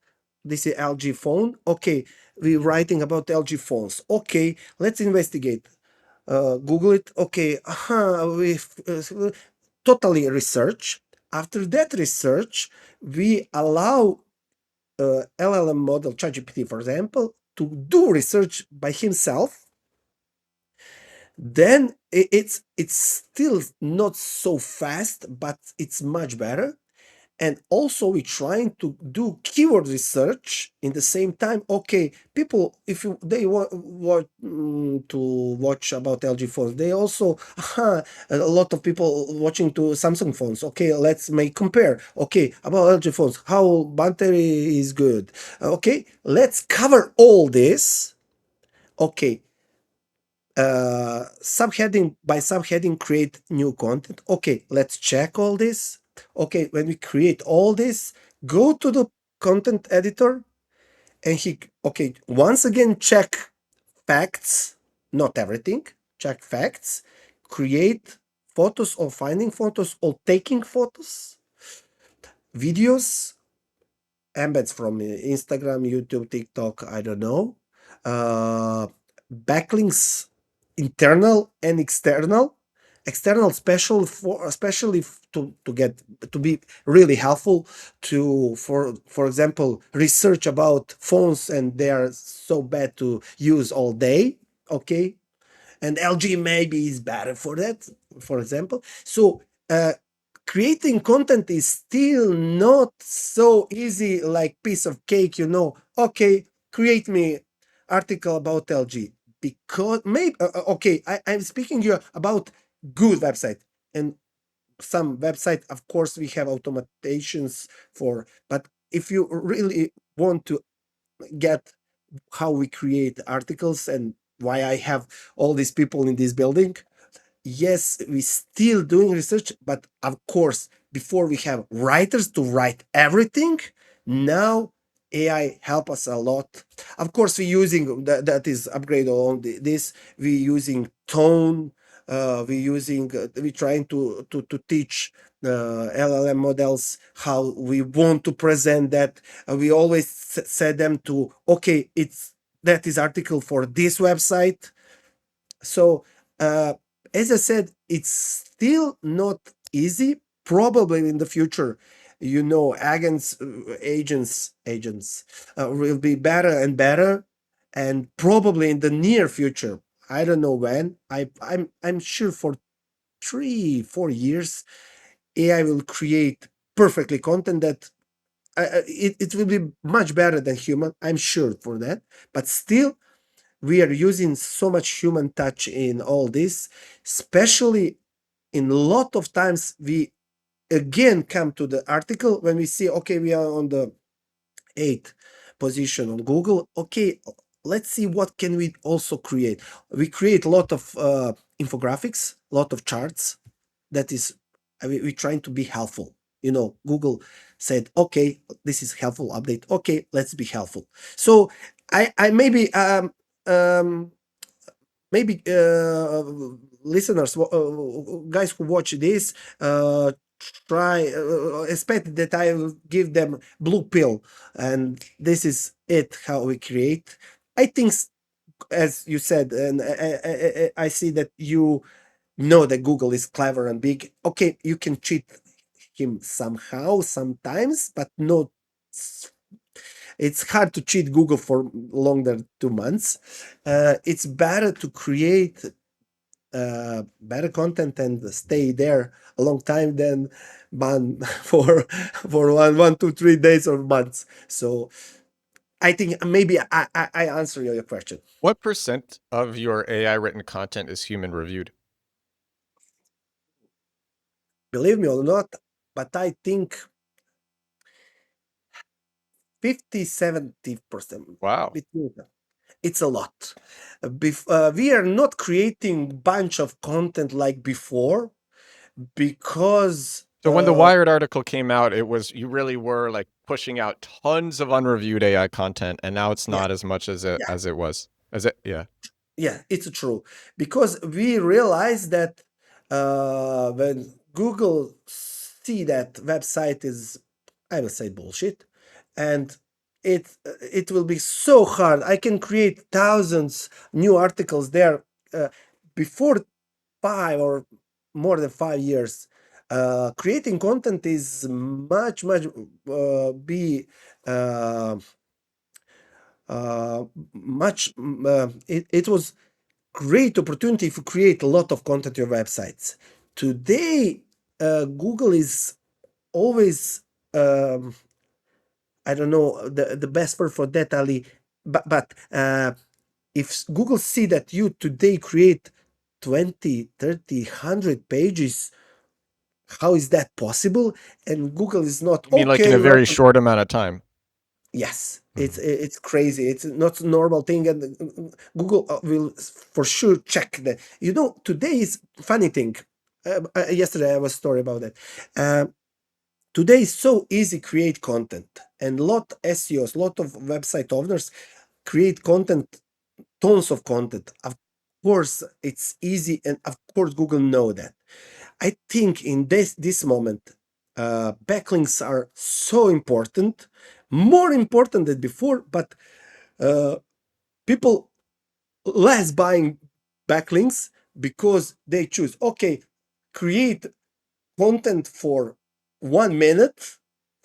this LG phone. Okay, we're writing about LG phones. Okay, let's investigate. Google it. Okay, we totally research. After that research, we allow LLM model, ChatGPT, for example, to do research by himself. Then it's still not so fast, but it's much better. And also we're trying to do keyword research in the same time. Okay, people, if they want to watch about LG phones, they also a lot of people watching to Samsung phones. Okay, let's make compare. Okay, about LG phones, how battery is good. Okay, let's cover all this. Okay, subheading by subheading, create new content. Okay, let's check all this. Okay, when we create all this, go to the content editor, and okay, once again check facts, not everything, check facts, create photos or finding photos or taking photos, videos, embeds from Instagram, YouTube, TikTok, I don't know. Backlinks, internal and external. External special for especially to get to be really helpful to for example research about phones and they are so bad to use all day. Okay, and LG maybe is better for that, for example. So creating content is still not so easy like piece of cake. Okay, create me article about LG, because maybe okay, I'm speaking here about good website, and some website of course we have automatations for, but if you really want to get how we create articles and why I have all these people in this building. Yes, we still doing research, but of course, before we have writers to write everything, now AI help us a lot. Of course, we're using that is upgrade on this. We're using tone. We're trying to teach LLM models how we want to present that. We always set them to, okay, that is article for this website. So as I said, it's still not easy. Probably in the future, agents will be better and better, and probably in the near future, I don't know when. I'm sure for 3-4 years, AI will create perfectly content that it will be much better than human. I'm sure for that, but still we are using so much human touch in all this, especially in a lot of times we again come to the article when we see, okay, we are on the 8th position on Google. Okay, let's see what can we also create. We create a lot of infographics, a lot of charts. That is, we're trying to be helpful. Google said, okay, this is helpful update. Okay, let's be helpful. So I um, maybe listeners, guys who watch this, try expect that I will give them blue pill, and this is it how we create. I think, as you said, and I see that you know that Google is clever and big. Okay, you can cheat him somehow, sometimes, but not. It's hard to cheat Google for longer 2 months. It's better to create better content and stay there a long time than ban for 1, 2, 3 days or months. So I think maybe I answer your question. What percent of your AI written content is human reviewed? Believe me or not, but I think 50-70%. Wow. It's a lot. We are not creating bunch of content like before because So when the Wired article came out, you really were like pushing out tons of unreviewed AI content, and now it's yeah, not as much as it was. Yeah. yeah, it's true, because we realize that when Google see that website is, I will say, bullshit, and it will be so hard. I can create thousands new articles there before 5 or more than 5 years. Creating content is much be much it was great opportunity to create a lot of content on your websites. Today, Google is always, I don't know the best word for that, Ali, but if Google see that you today create 20, 30, 100 pages, how is that possible? And Google is not, You mean like in okay, a very short amount of time? yes, it's crazy. It's not a normal thing, and Google will for sure check that. Today is funny thing. Yesterday I was story about that. Today is so easy create content, and lot SEOs, lot of website owners create content, tons of content. Of course, it's easy, and of course Google know that. I think in this moment, backlinks are so important, more important than before, but people less buying backlinks because they choose, okay, create content for 1 minute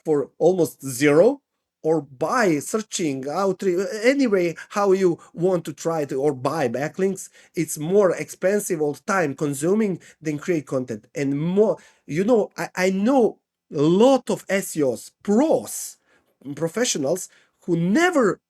for almost zero, or buy searching out anyway how you want to try to, or buy backlinks. It's more expensive or time consuming than create content. And more, I know a lot of SEOs, pros, professionals, who never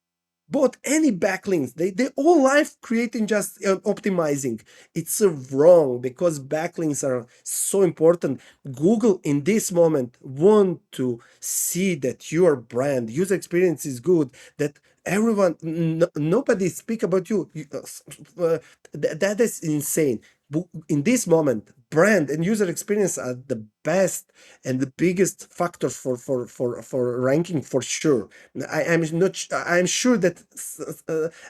bought any backlinks. They all life creating, just optimizing. It's wrong, because backlinks are so important. Google in this moment want to see that your brand user experience is good, that Everyone, nobody speak about you. That is insane. In this moment, brand and user experience are the best and the biggest factors for ranking for sure. I'm not. I'm sure that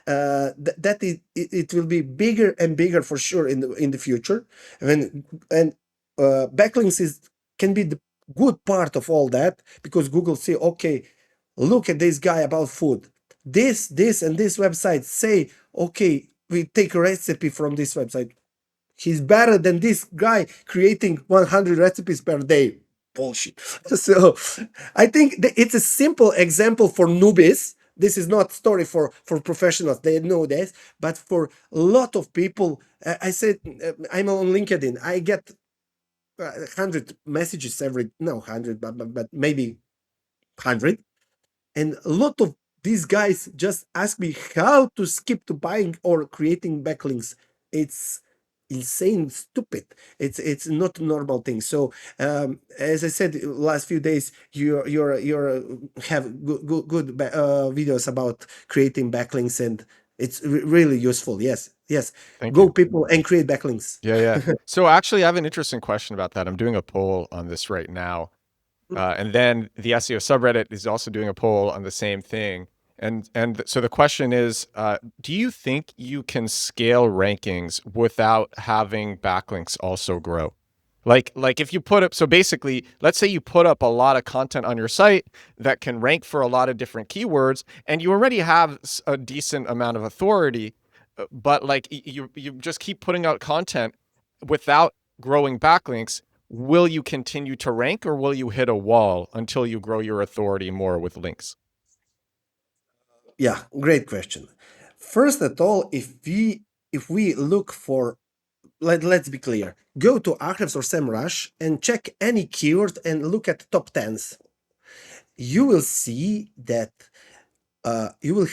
that it will be bigger and bigger for sure in the future. And backlinks can be the good part of all that, because Google say, okay, look at this guy about food. This, and this website say, okay, we take a recipe from this website. He's better than this guy creating 100 recipes per day. Bullshit. So I think it's a simple example for newbies. This is not story for professionals. They know this, but for a lot of people, I said, I'm on LinkedIn. I get 100 messages every, no 100, but maybe 100. And a lot of these guys just ask me how to skip to buying or creating backlinks. It's insane, stupid. It's not a normal thing. So as I said, last few days you're have good videos about creating backlinks, and it's really useful. Yes, Thank go you. people and create backlinks. Yeah. So actually, I have an interesting question about that. I'm doing a poll on this right now. And then the SEO subreddit is also doing a poll on the same thing. And so the question is, do you think you can scale rankings without having backlinks also grow? Like if you put up, so basically, let's say you put up a lot of content on your site that can rank for a lot of different keywords, and you already have a decent amount of authority, but like you just keep putting out content without growing backlinks. Will you continue to rank, or will you hit a wall until you grow your authority more with links? Yeah, great question. First of all, if we look for, let's be clear, go to Ahrefs or SEMrush and check any keyword and look at top tens. You will see that you will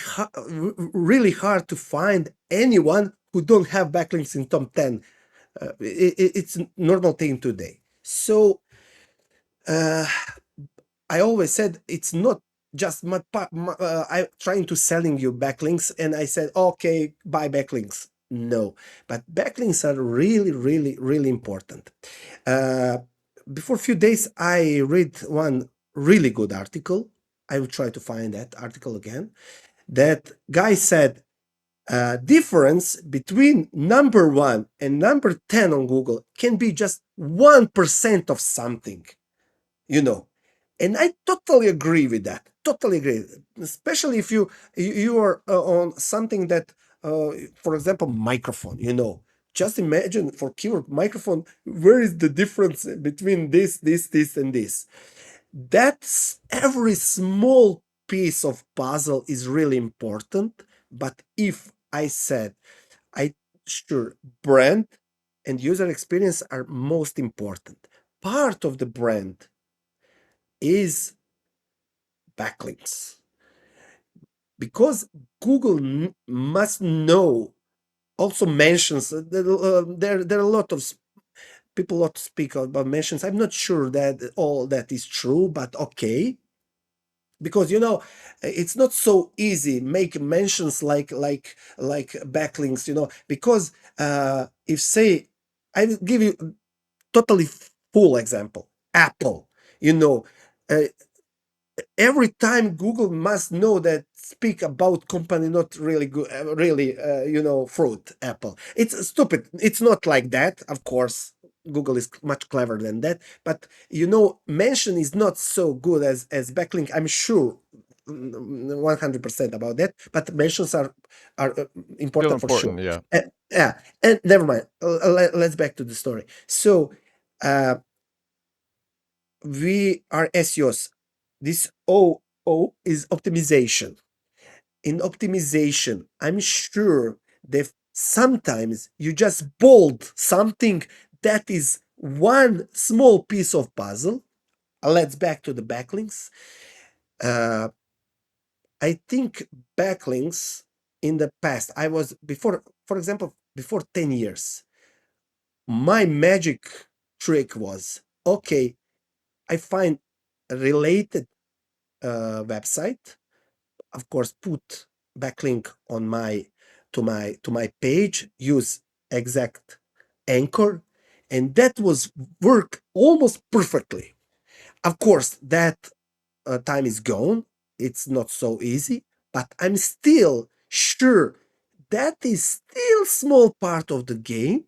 really hard to find anyone who don't have backlinks in top 10. It's a normal thing today. So I always said it's not just I trying to selling you backlinks, and I said, okay, buy backlinks. No, but backlinks are really, really, really important. Uh, before a few days, I read one really good article. I will try to find that article again. That guy said, difference between number one and number 10 on Google can be just 1% of something, you know. And I totally agree with that. Totally agree, especially if you are on something that, for example, microphone. Just imagine for keyword microphone, where is the difference between this, and this? That's every small piece of puzzle is really important. But if I said, I sure brand and user experience are most important. Part of the brand is backlinks, because Google must know, also mentions, there are a lot of people lot to speak about mentions. I'm not sure that all that is true, but okay, because it's not so easy make mentions like backlinks, because if say, I will give you totally full example. Apple, you know uh, every time Google must know that speak about company not really good, really, fruit. Apple, it's stupid. It's not like that, of course. Google is much clever than that, but mention is not so good as backlink. I'm sure 100% about that, but mentions are Still important for sure. important, yeah. Yeah, and never mind. Let's back to the story. So uh, we are SEOs. This O is optimization. In optimization, I'm sure that sometimes you just bold something that is one small piece of puzzle. Let's back to the backlinks. Uh, I think backlinks in the past, I was before, for example, before 10 years, my magic trick was, okay, I find a related website, of course, put backlink on my to my page, use exact anchor, and that was work almost perfectly. Of course, that time is gone. It's not so easy, but I'm still sure that is still small part of the game.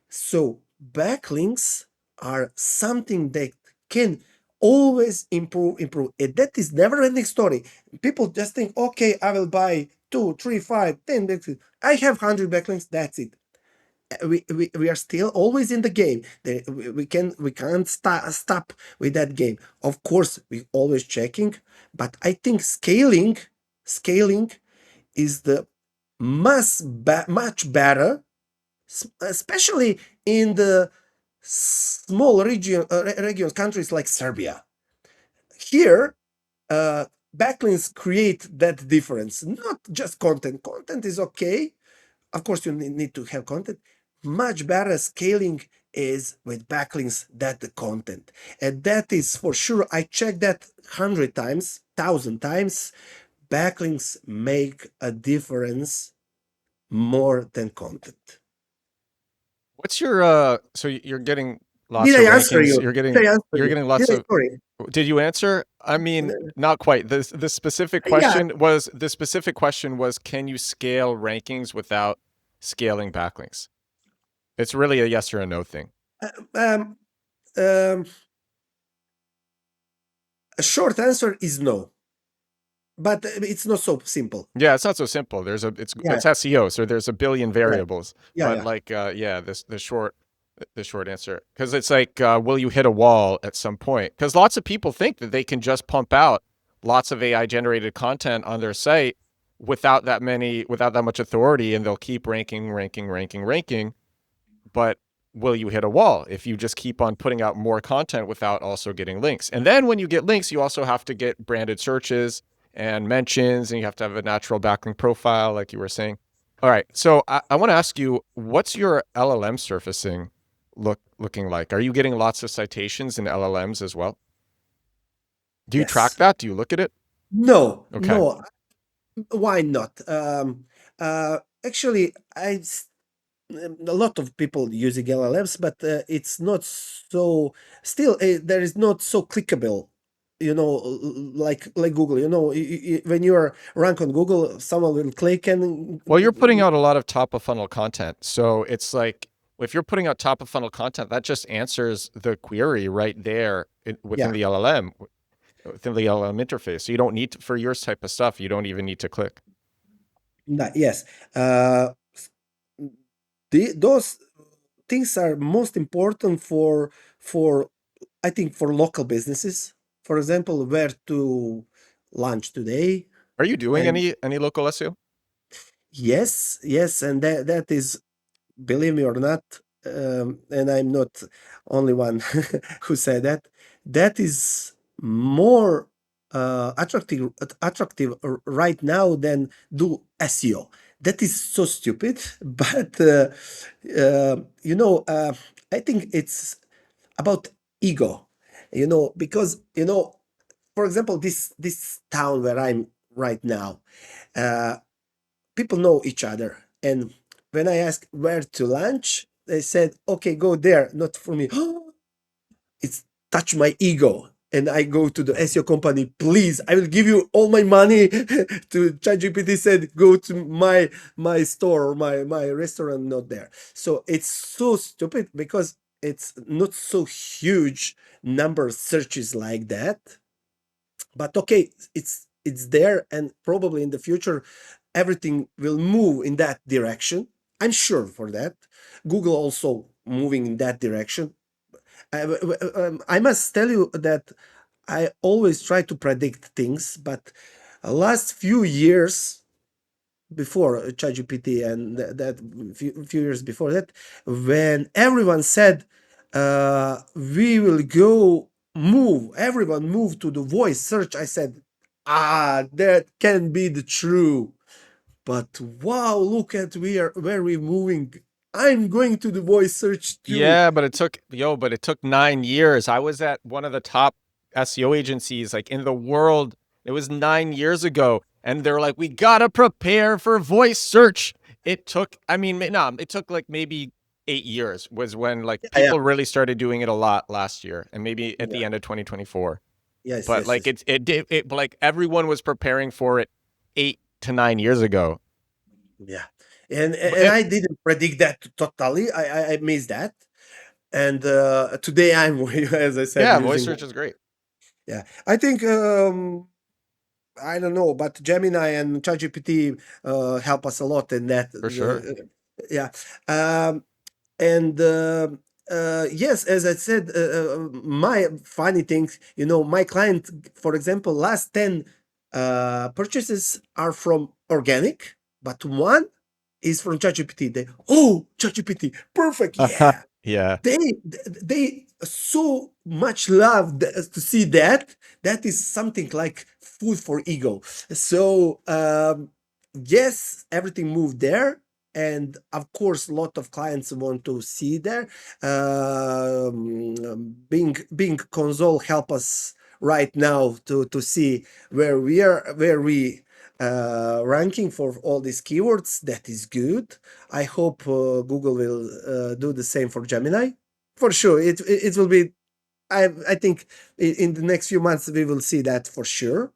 So backlinks are something that can always improve. And that is never ending story. People just think, okay, I will buy 2, 3, 5, 10 backlinks. I have 100 backlinks, that's it. We are still always in the game. We can't stop with that game. Of course, we always checking, but I think scaling is the much better, especially in the small regions, countries like Serbia. Here, backlinks create that difference. Not just content. Content is okay. Of course, you need to have content. Much better scaling is with backlinks than the content. And that is for sure. I checked that 100 times, 1,000 times. Backlinks make a difference more than content. What's your so you're getting lots Did of I answer rankings. you? Did I answer You're you? getting lots Did I, of. sorry. Did you answer? I mean, not quite. The specific Yeah. question was can you scale rankings without scaling backlinks? It's really a yes or a no thing. Um, um, a short answer is no, but it's not so simple. Yeah, it's not so simple. It's Yeah. SEO, so there's a billion Right. variables. Yeah. But Yeah. like yeah, the short answer, because it's like will you hit a wall at some point? Because lots of people think that they can just pump out lots of AI generated content on their site without that much authority, and they'll keep ranking. But will you hit a wall if you just keep on putting out more content without also getting links? And then when you get links, you also have to get branded searches and mentions, and you have to have a natural backlink profile, like you were saying. All right, so I want to ask you, what's your LLM surfacing looking like? Are you getting lots of citations in LLMs as well? Do you track Yes. that? Do you look at it? No. Okay. No. Why not? Actually, a lot of people using LLMs, but it's not so. Still, there is not so clickable. Like Google. When you are rank on Google, someone will click and Well, you're putting out a lot of top of funnel content. So it's like if you're putting out top of funnel content, that just answers the query right there within yeah. the LLM, within the LLM interface. So you don't need to, for your type of stuff, you don't even need to click. Yes. Those things are most important for I think for local businesses. For example, where to lunch today, Are you doing and any local SEO? yes, and that is, believe me or not, and I'm not only one who said that. That is more attractive right now than do SEO. That is so stupid, but I think it's about ego. Because for example, this town where I'm right now, uh, people know each other. And when I asked where to lunch, they said, okay, go there, not for me. It's touch my ego. And I go to the SEO company, please, I will give you all my money to ChatGPT said, go to my store or my restaurant, not there. So it's so stupid because it's not so huge number of searches like that. But okay, it's there, and probably in the future everything will move in that direction. I'm sure for that. Google also moving in that direction. I must tell you that I always try to predict things, but last few years before ChatGPT and that few years before that, when everyone said we will go move, everyone move to the voice search, I said, that can be the true. But wow, look at where we're moving. I'm going to the voice search too. Yeah, but it took 9 years. I was at one of the top SEO agencies like in the world. It was 9 years ago. and they're like, we gotta prepare for voice search. It took, I mean, no, it took like maybe 8 years was when like Yeah, yeah, people really started doing it a lot last year, and maybe at yeah. the end of 2024. Yes, But yes, like yes. it like everyone was preparing for it 8 to 9 years ago. Yeah. But And I didn't predict that totally. I missed that. And today I'm, as I said, yeah, voice using search that. is great Yeah. I think I don't know, but Gemini and ChatGPT help us a lot in that. for sure. Yeah. Um, and yes, as I said, my funny thing, my client, for example, last 10 purchases are from organic, but one is from ChatGPT. Oh, ChatGPT, perfect, yeah. Yeah, They so much love to see that. That is something like food for ego. So yes, everything moved there, and of course a lot of clients want to see there. Bing console help us right now to see where we ranking for all these keywords. That is good. I hope Google will do the same for Gemini. For sure, it will be. I think in the next few months we will see that for sure.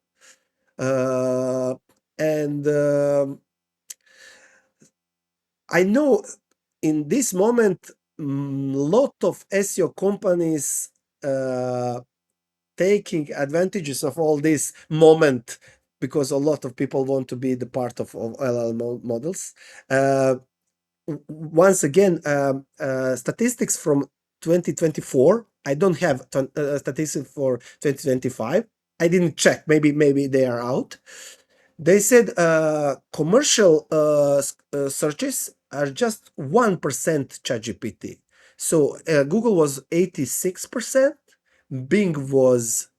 Uh, and I know in this moment, lot of SEO companies uh, taking advantages of all this moment because a lot of people want to be the part of LLM models. Uh, Once again, statistics from 2024. I don't have statistics for 2025. I didn't check. Maybe they are out. They said commercial searches are just 1% ChatGPT. So Google was 86%. Bing was,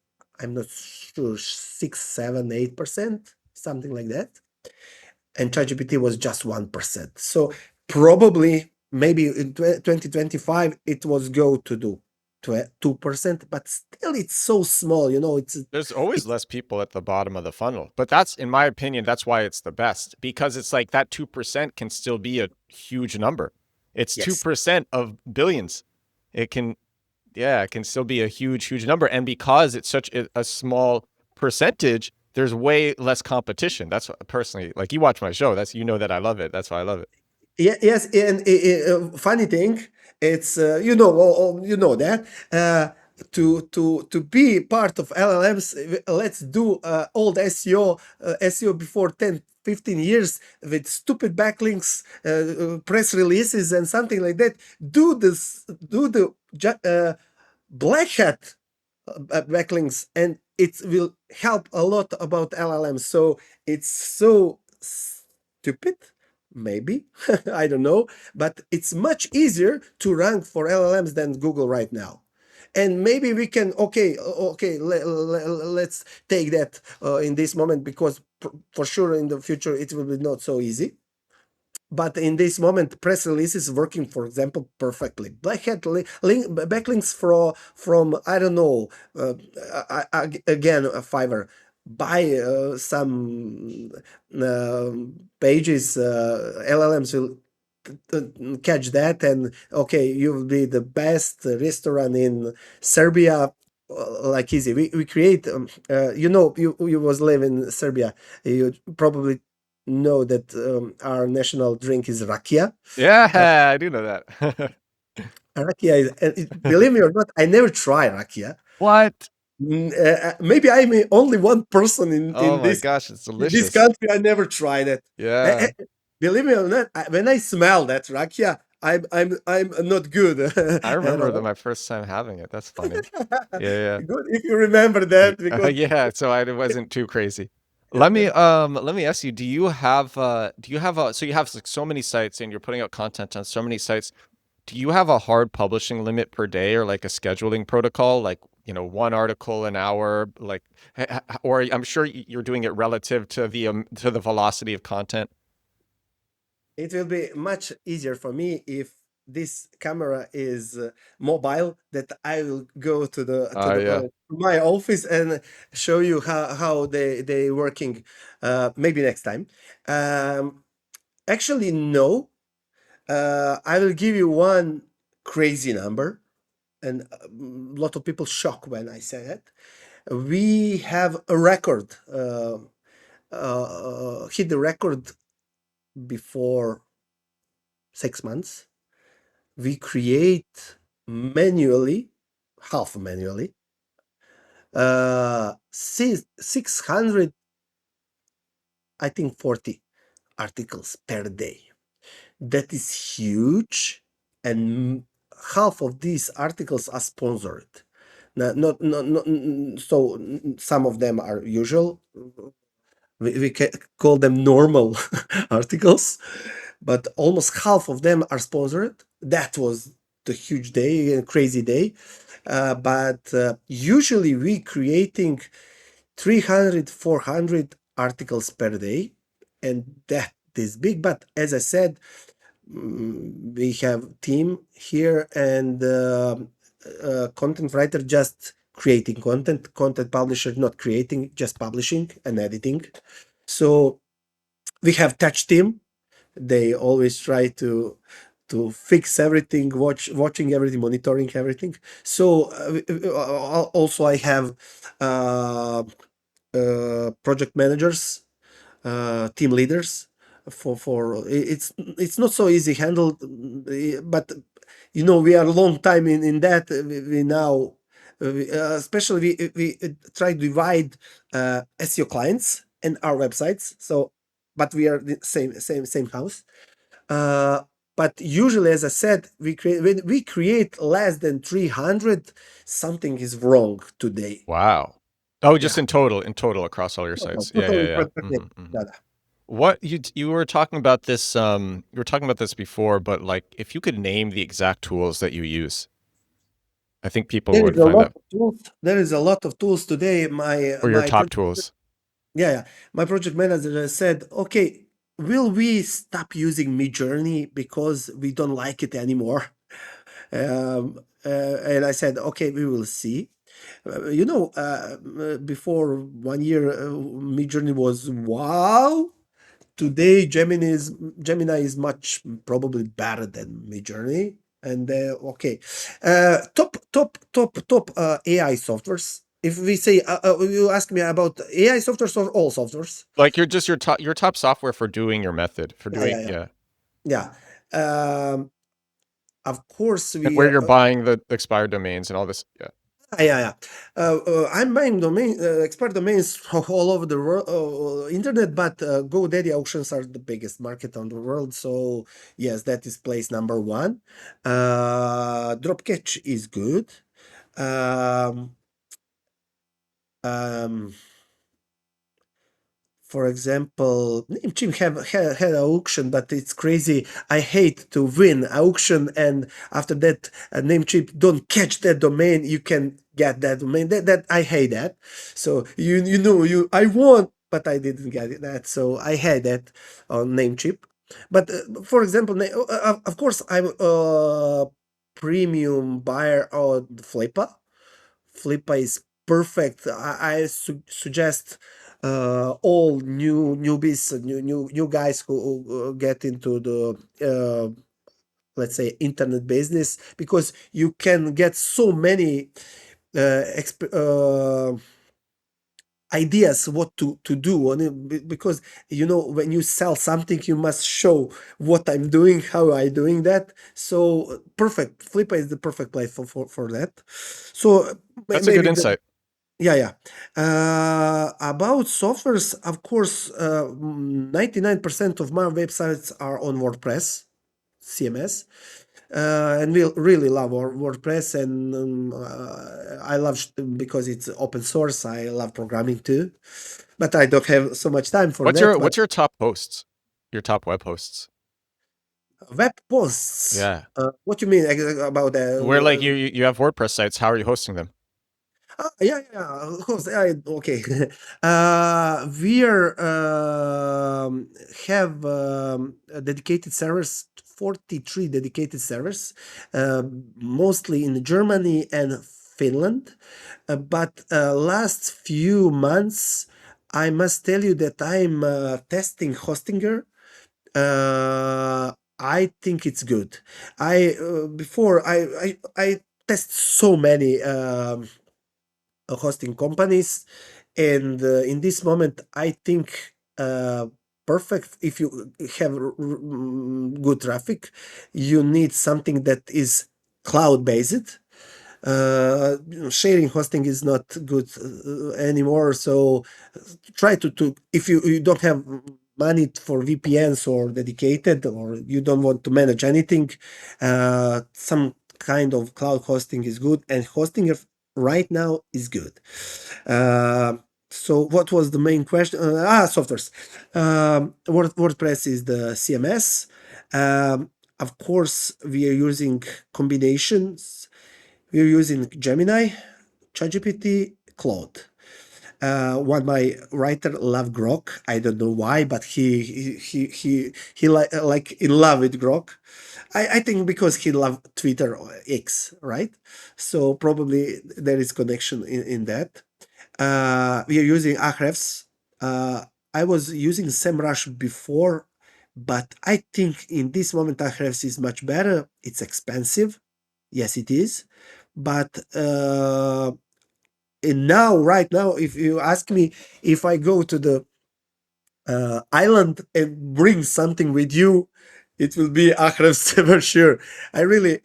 I'm not sure, 6, 7, 8%, something like that. And ChatGPT was just 1%. So probably maybe in 2025 it was go to do 2%, but still it's so small, there's always it's less people at the bottom of the funnel, but that's, in my opinion, that's why it's the best, because it's like that 2% can still be a huge number. It's yes. 2% of billions. It can, yeah, it can still be a huge number, and because it's such a small percentage, there's way less competition. That's what, personally, like, you watch my show, that's, that I love it. That's why I love it. Yes, and funny thing, it's you know that to be part of LLMs, let's do old SEO before 10, 15 years with stupid backlinks, press releases, and something like that. Do the black hat backlinks, and it will help a lot about LLMs. So it's so stupid, maybe. I don't know, but it's much easier to rank for LLMs than Google right now. And maybe we can, okay, let's take that in this moment, because for sure in the future it will be not so easy. But in this moment, press release is working, for example, perfectly. Black hat backlinks from I don't know. Again, a Fiverr. Buy some pages. LLMs will catch that, and okay, you will be the best restaurant in Serbia. Like easy, we create. You was live in Serbia. You probably know that our national drink is rakia. Uh, Yeah, I do know that. Rakia is, believe me or not, I never try rakia. What? Maybe I'm only one person Oh in my this gosh, it's in this delicious. country. I never tried it. Yeah. Believe me or not, when I smell that rakia, I'm not good I at remember all. my first time having it. That's funny. Yeah, Good if you remember yeah. that, because Yeah, so it wasn't too crazy. yeah. Let me ask you, do you have so you have like so many sites and you're putting out content on so many sites. Do you have a hard publishing limit per day, or like a scheduling protocol, like, one article an hour, like, or I'm sure you're doing it relative to the velocity of content. It will be much easier for me if this camera is mobile, that I will go to the Yeah. to my office and show you how they working. Maybe next time. Actually, no. I will give you one crazy number, and a lot of people shock when I say it. We have a record. Hit the record before 6 months. We create manually, half manually, 600, I think 40 articles per day. That is huge, and half of these articles are sponsored. So some of them are usual. We can call them normal articles, but almost half of them are sponsored. That was the huge day, a crazy day. But usually we creating 300, 400 articles per day, and that is big. But as I said, we have team here, and content writer just creating content publisher not creating, just publishing and editing. So we have touch team. They always try to fix everything, watching everything, monitoring everything. So also I have project managers, team leaders. It's not so easy handled, but we are a long time in that. We now especially we try to divide SEO clients and our websites. So, but we are the same house. Uh, but usually, as I said, when we create less than 300, something is wrong today. Wow. Oh, just Yeah, in total across all your sites. Yeah, totally. yeah, yeah. What you were talking about this you were talking about this before, but like if you could name the exact tools that you use, I think people There is would a find lot that, of tools. There is a lot of tools today. or your top tools. Yeah, my project manager said, "Okay, will we stop using Midjourney because we don't like it anymore?" And I said, "Okay, we will see." Before 1 year, Midjourney was wow. Today, Gemini is much probably better than Midjourney. And okay, top AI softwares. If we say, you ask me about AI softwares or all softwares? Like you're just your top software for doing your method, for Yeah, doing, yeah, yeah. yeah, yeah. Of course, And we where you're buying the expired domains and all this. Yeah. yeah, yeah. I'm buying expert domains all over the world, internet, but GoDaddy auctions are the biggest market on the world. So yes, that is place number one. Dropcatch is good. Um, um, for example, Namecheap had an auction, but it's crazy. I hate to win auction, and after that, Namecheap don't catch that domain. You can get that domain. That I hate that. So I won, but I didn't get it. That, so I had that on Namecheap. But for example, of course, I'm a premium buyer on Flippa. Flippa is perfect. I suggest all newbies, new guys who get into the let's say internet business, because you can get so many ideas what to do on it, because when you sell something, you must show what I'm doing, how I doing that. So perfect. Flippa is the perfect place for that. So That's a good maybe insight. yeah, yeah. About softwares, of course, 99% of my websites are on WordPress, CMS, and we really love WordPress, and I love because it's open source. I love programming too, but I don't have so much time for that. But What's your top hosts? Your top web hosts? web posts, Yeah. what you mean about Where like you have WordPress sites, how are you hosting them? Yeah, of course. Okay. We have dedicated servers, 43 dedicated servers, mostly in Germany and Finland. But last few months, I must tell you that I'm testing Hostinger. I think it's good. I before I test so many hosting companies, and in this moment I think perfect. If you have good traffic, you need something that is cloud based. Sharing hosting is not good anymore, so try to if you don't have money for VPNs or dedicated, or you don't want to manage anything, some kind of cloud hosting is good, and hosting right now is good. uh, so what was the main question? Softwares. WordPress is the CMS. Of course we are using combinations. We're using Gemini, ChatGPT, Claude. One my writer love Grok. I don't know why, but he like in love with Grok. I think because he loved Twitter or X, right? So probably there is connection in that. We are using Ahrefs. I was using SEMrush before, but I think in this moment Ahrefs is much better. It's expensive. Yes, it is. But and now, right now, if you ask me if I go to the island and bring something with you, it will be Ahrefs for sure. I really,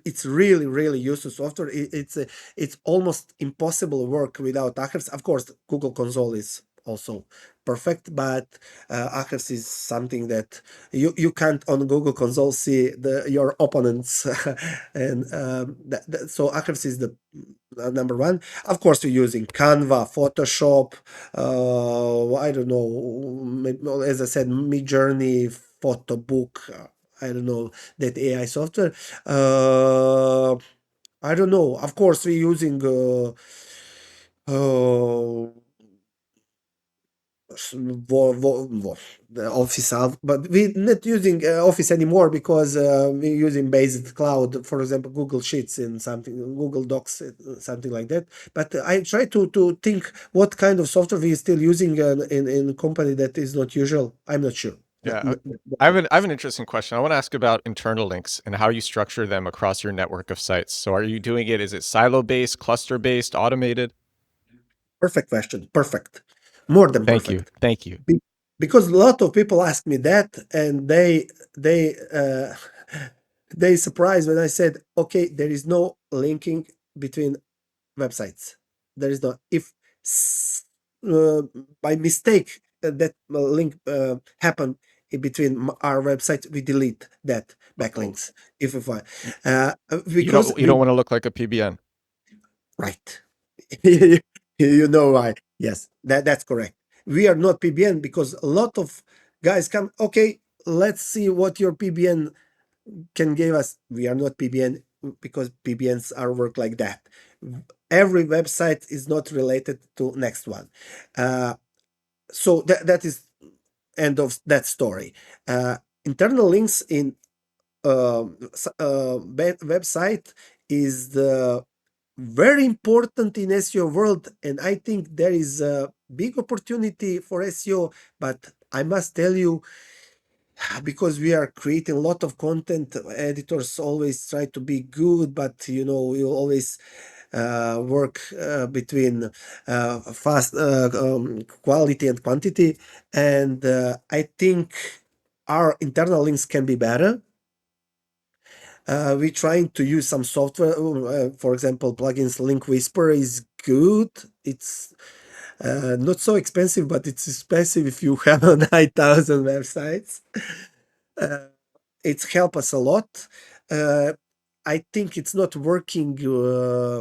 it's really, really useful software. It's almost impossible work without Ahrefs. Of course, Google Console is also perfect, but Ahrefs is something that you can't on Google Console see your opponents, and so Ahrefs is the number one. Of course, you're using Canva, Photoshop, I don't know, as I said, Midjourney, Photobook, I don't know, that AI software. I don't know. Of course, we're using uh, the Office, but we're not using Office anymore because we're using based cloud, for example, Google Sheets and something, Google Docs, something like that. But I try to think what kind of software we're still using in a company that is not usual. I'm not sure. Yeah. I have an interesting question. I want to ask about internal links and how you structure them across your network of sites. So are you doing it, is it silo-based, cluster-based, automated? Perfect question. Perfect. More than Thank you. perfect. Thank you. Because a lot of people ask me that, and they surprised when I said, okay, there is no linking between websites. There is no, if uh, by mistake that link happened in between our websites, we delete that Uh-oh. backlinks. If we find, You because don't want to look like a PBN. right. You know why. Yes, that's correct. We are not PBN because a lot of guys come, okay, let's see what your PBN can give us. We are not PBN because PBNs are work like that. Every website is not related to next one. So that is end of that story. Internal links in website is the very important in SEO world, and I think there is a big opportunity for SEO. But I must tell you, because we are creating a lot of content, editors always try to be good, but you always work between fast quality and quantity, and I think our internal links can be better. We're trying to use some software, for example, plugins. Link Whisper is good. It's not so expensive, but it's expensive if you have 9,000 websites. Uh, it's helped us a lot. Uh, I think it's not working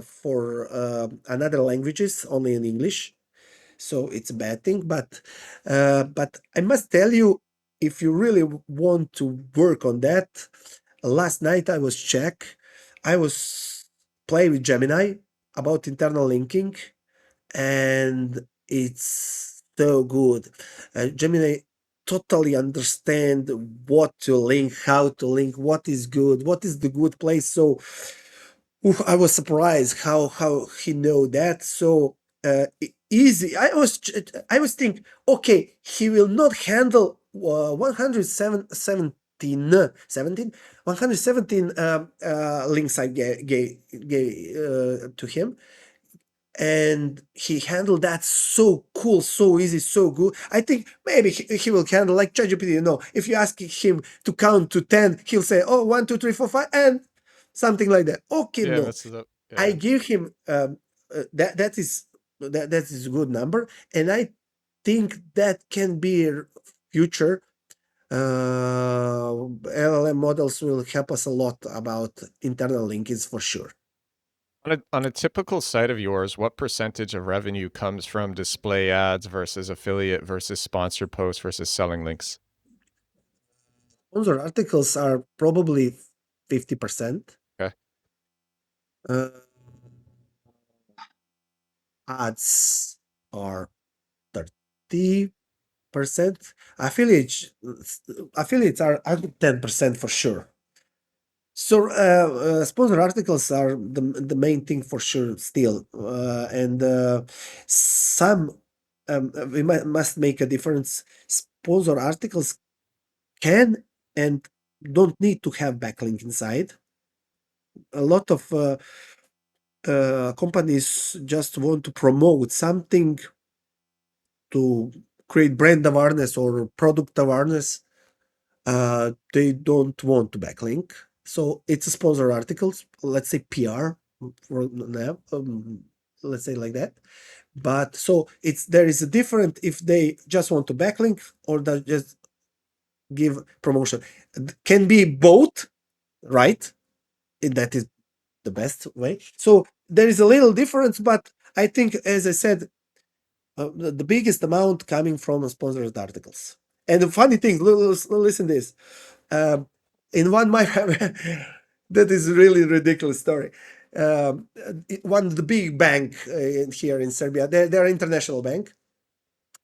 for another languages, only in English. So it's a bad thing. But I must tell you, if you really want to work on that, last night I was check. I was playing with Gemini. about internal linking, and it's so good. Gemini totally understand what to link, how to link, what is good, what is the good place. So I was surprised how he know that so easy. I was think, okay, he will not handle 117 links I gave to him, and he handled that so cool, so easy, so good. I think maybe he will handle like ChatGPT. If you ask him to count to 10, he'll say, "Oh, 1, 2, 3, 4, 5," and something like that. Okay, Yeah, no, messes up. I Yeah. give him that is a good number, and I think that can be future. LLM models will help us a lot about internal linkage for sure. On a typical site of yours, what percentage of revenue comes from display ads versus affiliate versus sponsored posts versus selling links? Sponsor articles are probably 50%. Okay. Uh, Ads are 30%. Affiliates are 10% for sure. So sponsor articles are the main thing for sure still, and some we must make a difference. Sponsor articles can and don't need to have backlink inside. A lot of companies just want to promote something to create brand awareness or product awareness. They don't want to backlink, so it's a sponsor articles. Let's say PR for now. Let's say like that. But so there is a different if they just want to backlink or they just give promotion. Can be both, right? That is the best way. So there is a little difference, but I think, as I said, the biggest amount coming from sponsored articles. And the funny thing, listen this. Um, in one my that is really ridiculous story. One the big bank here in Serbia, they're international bank.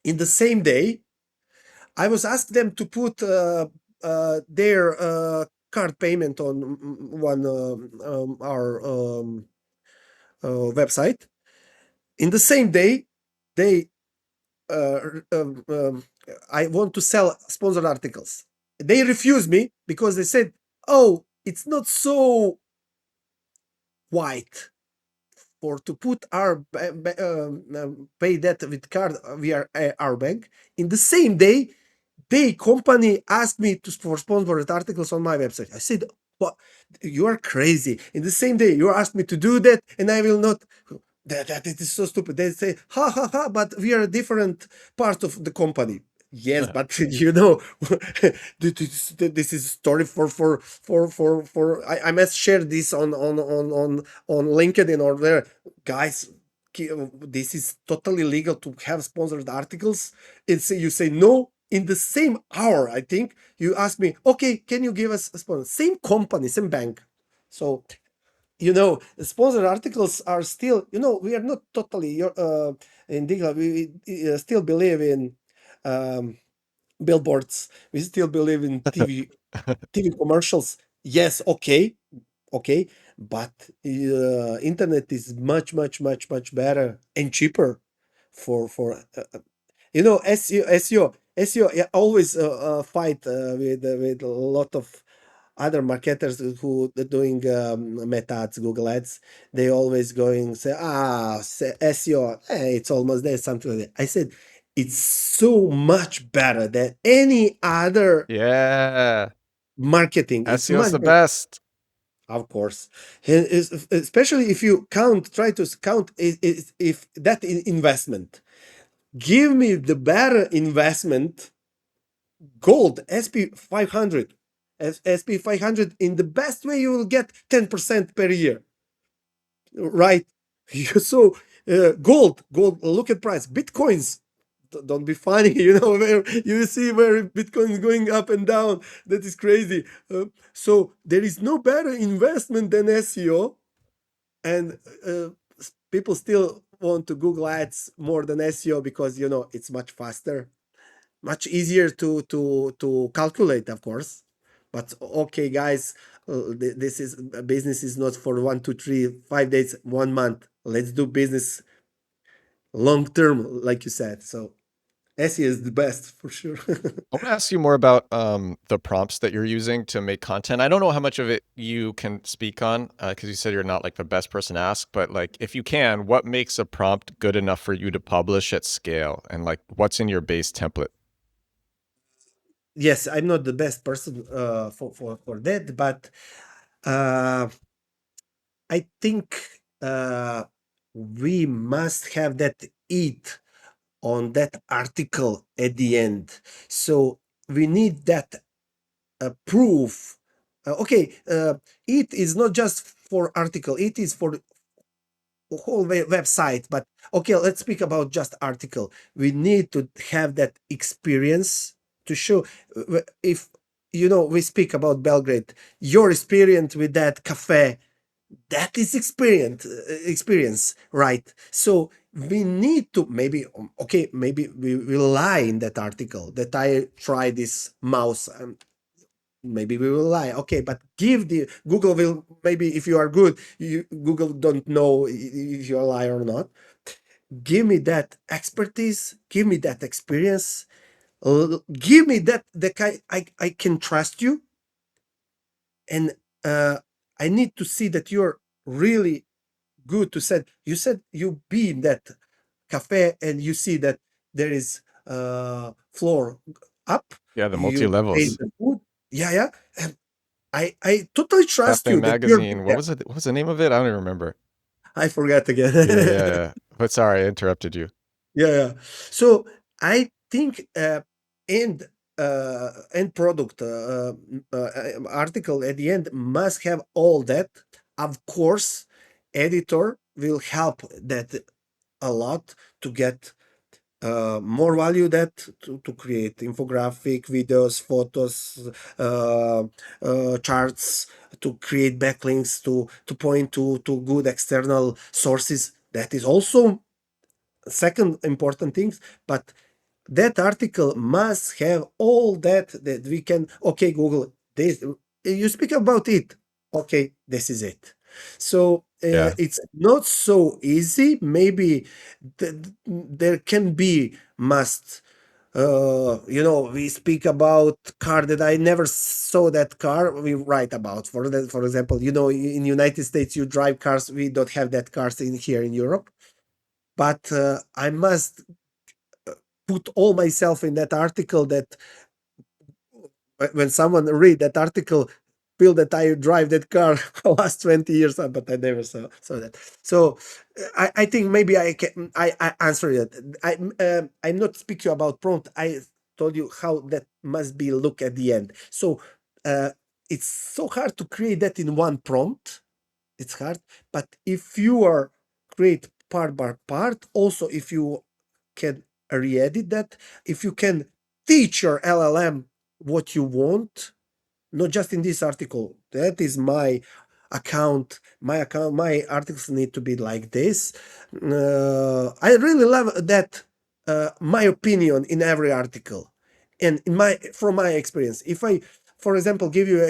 In the same day, I was asked them to put their card payment on one our website. In the same day, they I want to sell sponsored articles. They refused me because they said, "Oh, it's not so white for to put our pay that with card via our bank." In the same day, they company asked me for sponsored articles on my website. I said, "What? You are crazy!" In the same day, you asked me to do that, and I will not. That it is so stupid. They say, "Ha ha ha!" But we are a different part of the company. Yes, but this is a story for. I must share this on LinkedIn or there, guys. This is totally legal to have sponsored articles. It's you say no in the same hour. I think you ask me, okay, can you give us a sponsor? Same company, same bank. So the sponsored articles are still, we are not totally in digital. We still believe in billboards. We still believe in TV commercials. Yes, okay, but internet is much, much, much, much better and cheaper for SEO. Yeah, always fight with a lot of other marketers who are doing Meta ads, Google ads. They always going say, SEO, it's almost there, something like that. I said, it's so much better than any other Yeah. marketing. It's SEO's much the better. best. Of course, especially if you try to count if that investment. Give me the better investment, gold, SP 500. SP 500 in the best way you will get 10% per year, right? So gold, look at price. Bitcoins, don't be funny, where you see where Bitcoin is going up and down. That is crazy. So there is no better investment than SEO. And people still want to Google Ads more than SEO because it's much faster, much easier to calculate, of course. But okay, guys, this is business is not for 1, 2, 3, 5 days, 1 month. Let's do business long term, like you said. So SEO is the best for sure. I want to ask you more about the prompts that you're using to make content. I don't know how much of it you can speak on because you said you're not like the best person to ask, but like if you can, what makes a prompt good enough for you to publish at scale, and like what's in your base template? Yes, I'm not the best person for that, but uh, I think we must have that it on that article at the end. So we need that proof. Okay, it is not just for article, it is for the whole website. But okay, let's speak about just article. We need to have that experience to show. If we speak about Belgrade, your experience with that cafe, that is experience, right? So we need to maybe maybe we will lie in that article that I try this mouse. Maybe we will lie, okay, but give the Google will, maybe if you are good, Google don't know if you are lie or not. Give me that expertise, give me that experience, give me that I can trust you, and I need to see that you're really good to said. You said you be in that cafe and you see that there is floor up. Yeah, the multi You ate levels. the food. Yeah. And I totally trust Cafe you that you're magazine. What there. was it? What was the name of it? I don't even remember. I forgot again. Yeah. But sorry, I interrupted you. Yeah. So I think end product article at the end must have all that. Of course, editor will help that a lot to get more value that to create infographic, videos, photos, charts, to create backlinks, to point to good external sources. That is also second important things, but that article must have all that we can. Okay, Google, this you speak about it. Okay, this is it. So Yeah. it's not so easy. Maybe there can be must. We speak about car that I never saw that car. We write about for that. For example, in United States you drive cars. We don't have that cars in here in Europe. But I must put all myself in that article that when someone read that article feel that I drive that car last 20 years, but I never saw that. So I think maybe I answer it. I'm not speaking about prompt. I told you how that must be look at the end. So uh, it's so hard to create that in one prompt. It's hard, but if you are create part by part, also if you can re-edit that, if you can teach your LLM what you want, not just in this article. That is my account. My articles need to be like this. I really love that. My opinion in every article, and from my experience, if I, for example, give you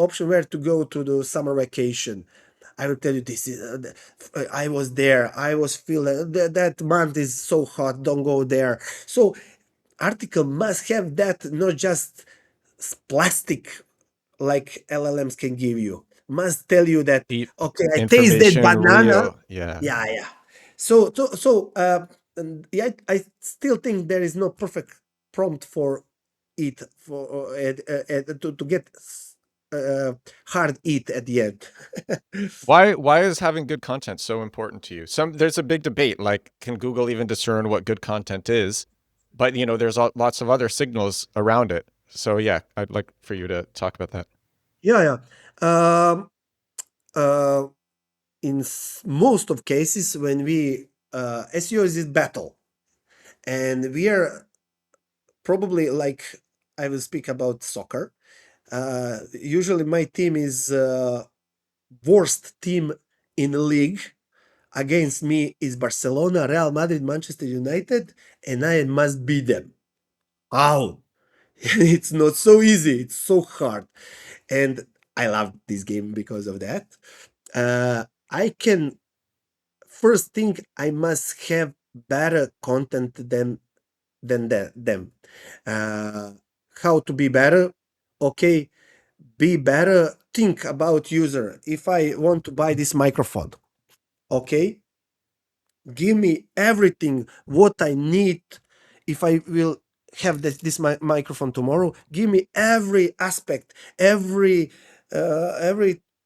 option where to go to the summer vacation, I will tell you this is I was there, I was feeling that month is so hot, don't go there. So article must have that, not just plastic like LLMs can give you. Must tell you that, Eat okay, I taste that information, banana. real. Yeah. Yeah. So and yeah, I still think there is no perfect prompt for it for to get uh, hard eat at the end. Why is having good content so important to you? There's a big debate, like can Google even discern what good content is? But there's lots of other signals around it. So yeah, I'd like for you to talk about that. Yeah. Um, uh, in most of cases, when we SEO is a battle, and we are probably like, I will speak about soccer. Usually, my team is worst team in the league against me is Barcelona, Real Madrid, Manchester United, and I must beat them. How? It's not so easy. It's so hard. And I love this game because of that. I can first think I must have better content than them. Uh, how to be better? Okay, be better. Think about user. If I want to buy this microphone, okay, give me everything what I need. If I will have this microphone tomorrow, give me every aspect, every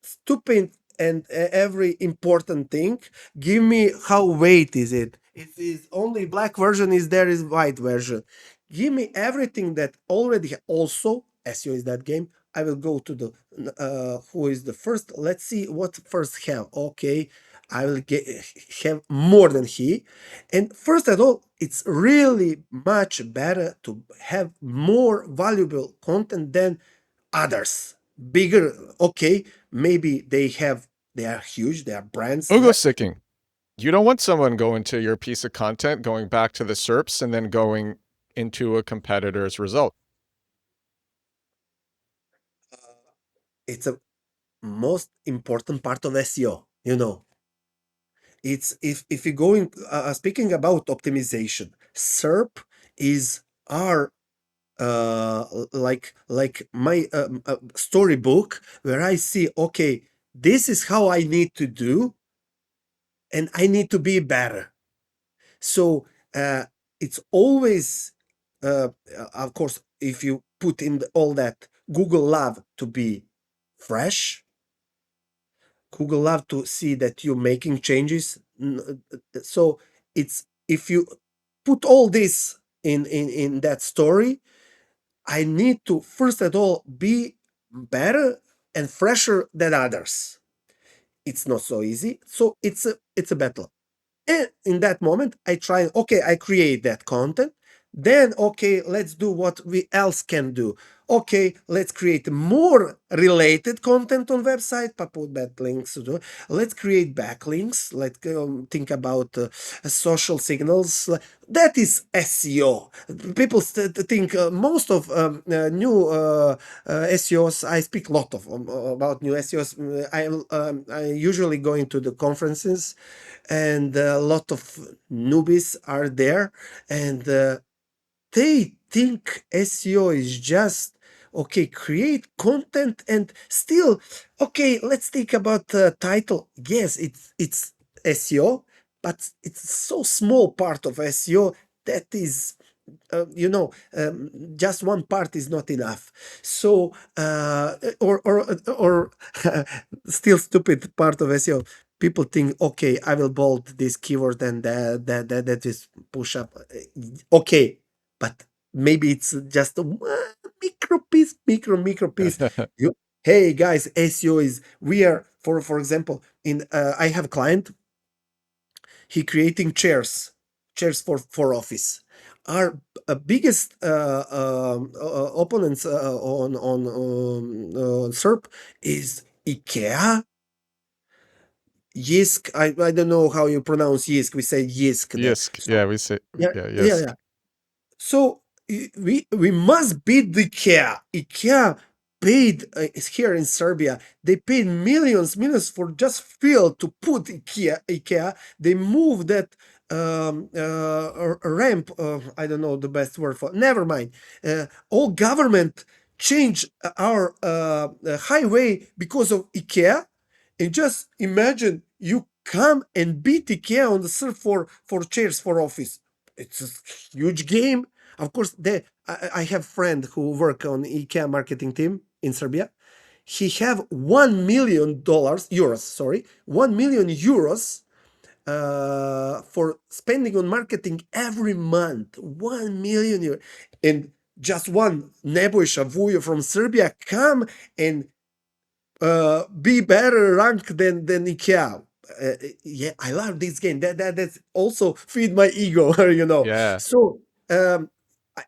stupid and every important thing. Give me how weight is it. It is only black version. Is there is white version. Give me everything that already also SEO is that game. I will go to the who is the first. Let's see what first have. Okay, I will have more than he. And first of all, it's really much better to have more valuable content than others. Bigger, okay, maybe they are huge, they are brands. Ugo sticking. You don't want someone going to your piece of content, going back to the SERPs, and then going into a competitor's result. It's a most important part of SEO, you know. It's if you go in speaking about optimization, SERP is our like my storybook where I see, okay, this is how I need to do, and I need to be better. So it's always, of course, if you put in all that, Google love to be fresh. Google love to see that you're making changes. So it's if you put all this in that story, I need to first of all be better and fresher than others. It's not so easy. So it's a battle. And in that moment, I try, okay, I create that content. Then, okay, let's do what we else can do. Okay, let's create more related content on website, put backlinks. Let's create backlinks. Let's think about social signals. That is SEO. People think most of new SEOs. I speak a lot of about new SEOs. I usually go into the conferences, and a lot of newbies are there, and they think SEO is just okay, create content and still okay. Let's think about the title. Yes, it's SEO, but it's so small part of SEO that is. Just one part is not enough. So, or still stupid part of SEO. People think, okay, I will bold this keyword and that is push up. Okay, but maybe it's just a micro piece, micro piece. Hey guys, SEO is we are for example in I have a client. He creating chairs for office. Our biggest opponents on SERP is IKEA, Yisk. I don't know how you pronounce Yisk. We say Yisk. Yisk. So, Yeah, we say yeah, Yisk. yeah. So we must beat the IKEA. IKEA paid here in Serbia. They paid millions for just field to put IKEA. They moved that ramp. I don't know the best word for. Never mind. All government changed our highway because of IKEA. And just imagine you come and beat IKEA on the surf for chairs for office. It's a huge game. Of course, I have friend who work on IKEA marketing team in Serbia. He have €1 million for spending on marketing every month. 1 million euros. And just one Nebojša Vujo from Serbia come and be better ranked than IKEA. Yeah, I love this game. That's also feed my ego, Yeah. So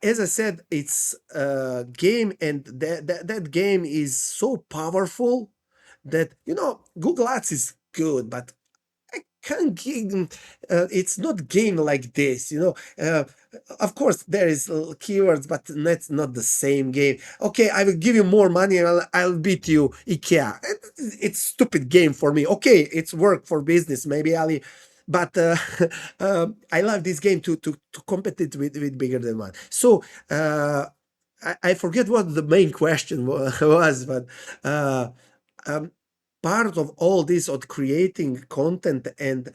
as I said, it's a game, and that game is so powerful that Google Ads is good, but I can't game. It's not game like this, you know. Of course, there is keywords, but that's not the same game. Okay, I will give you more money and I'll beat you, IKEA. It's stupid game for me. Okay, it's work for business, maybe Ali, but I love this game to compete with bigger than one. So I forget what the main question was, but um, part of all this of creating content and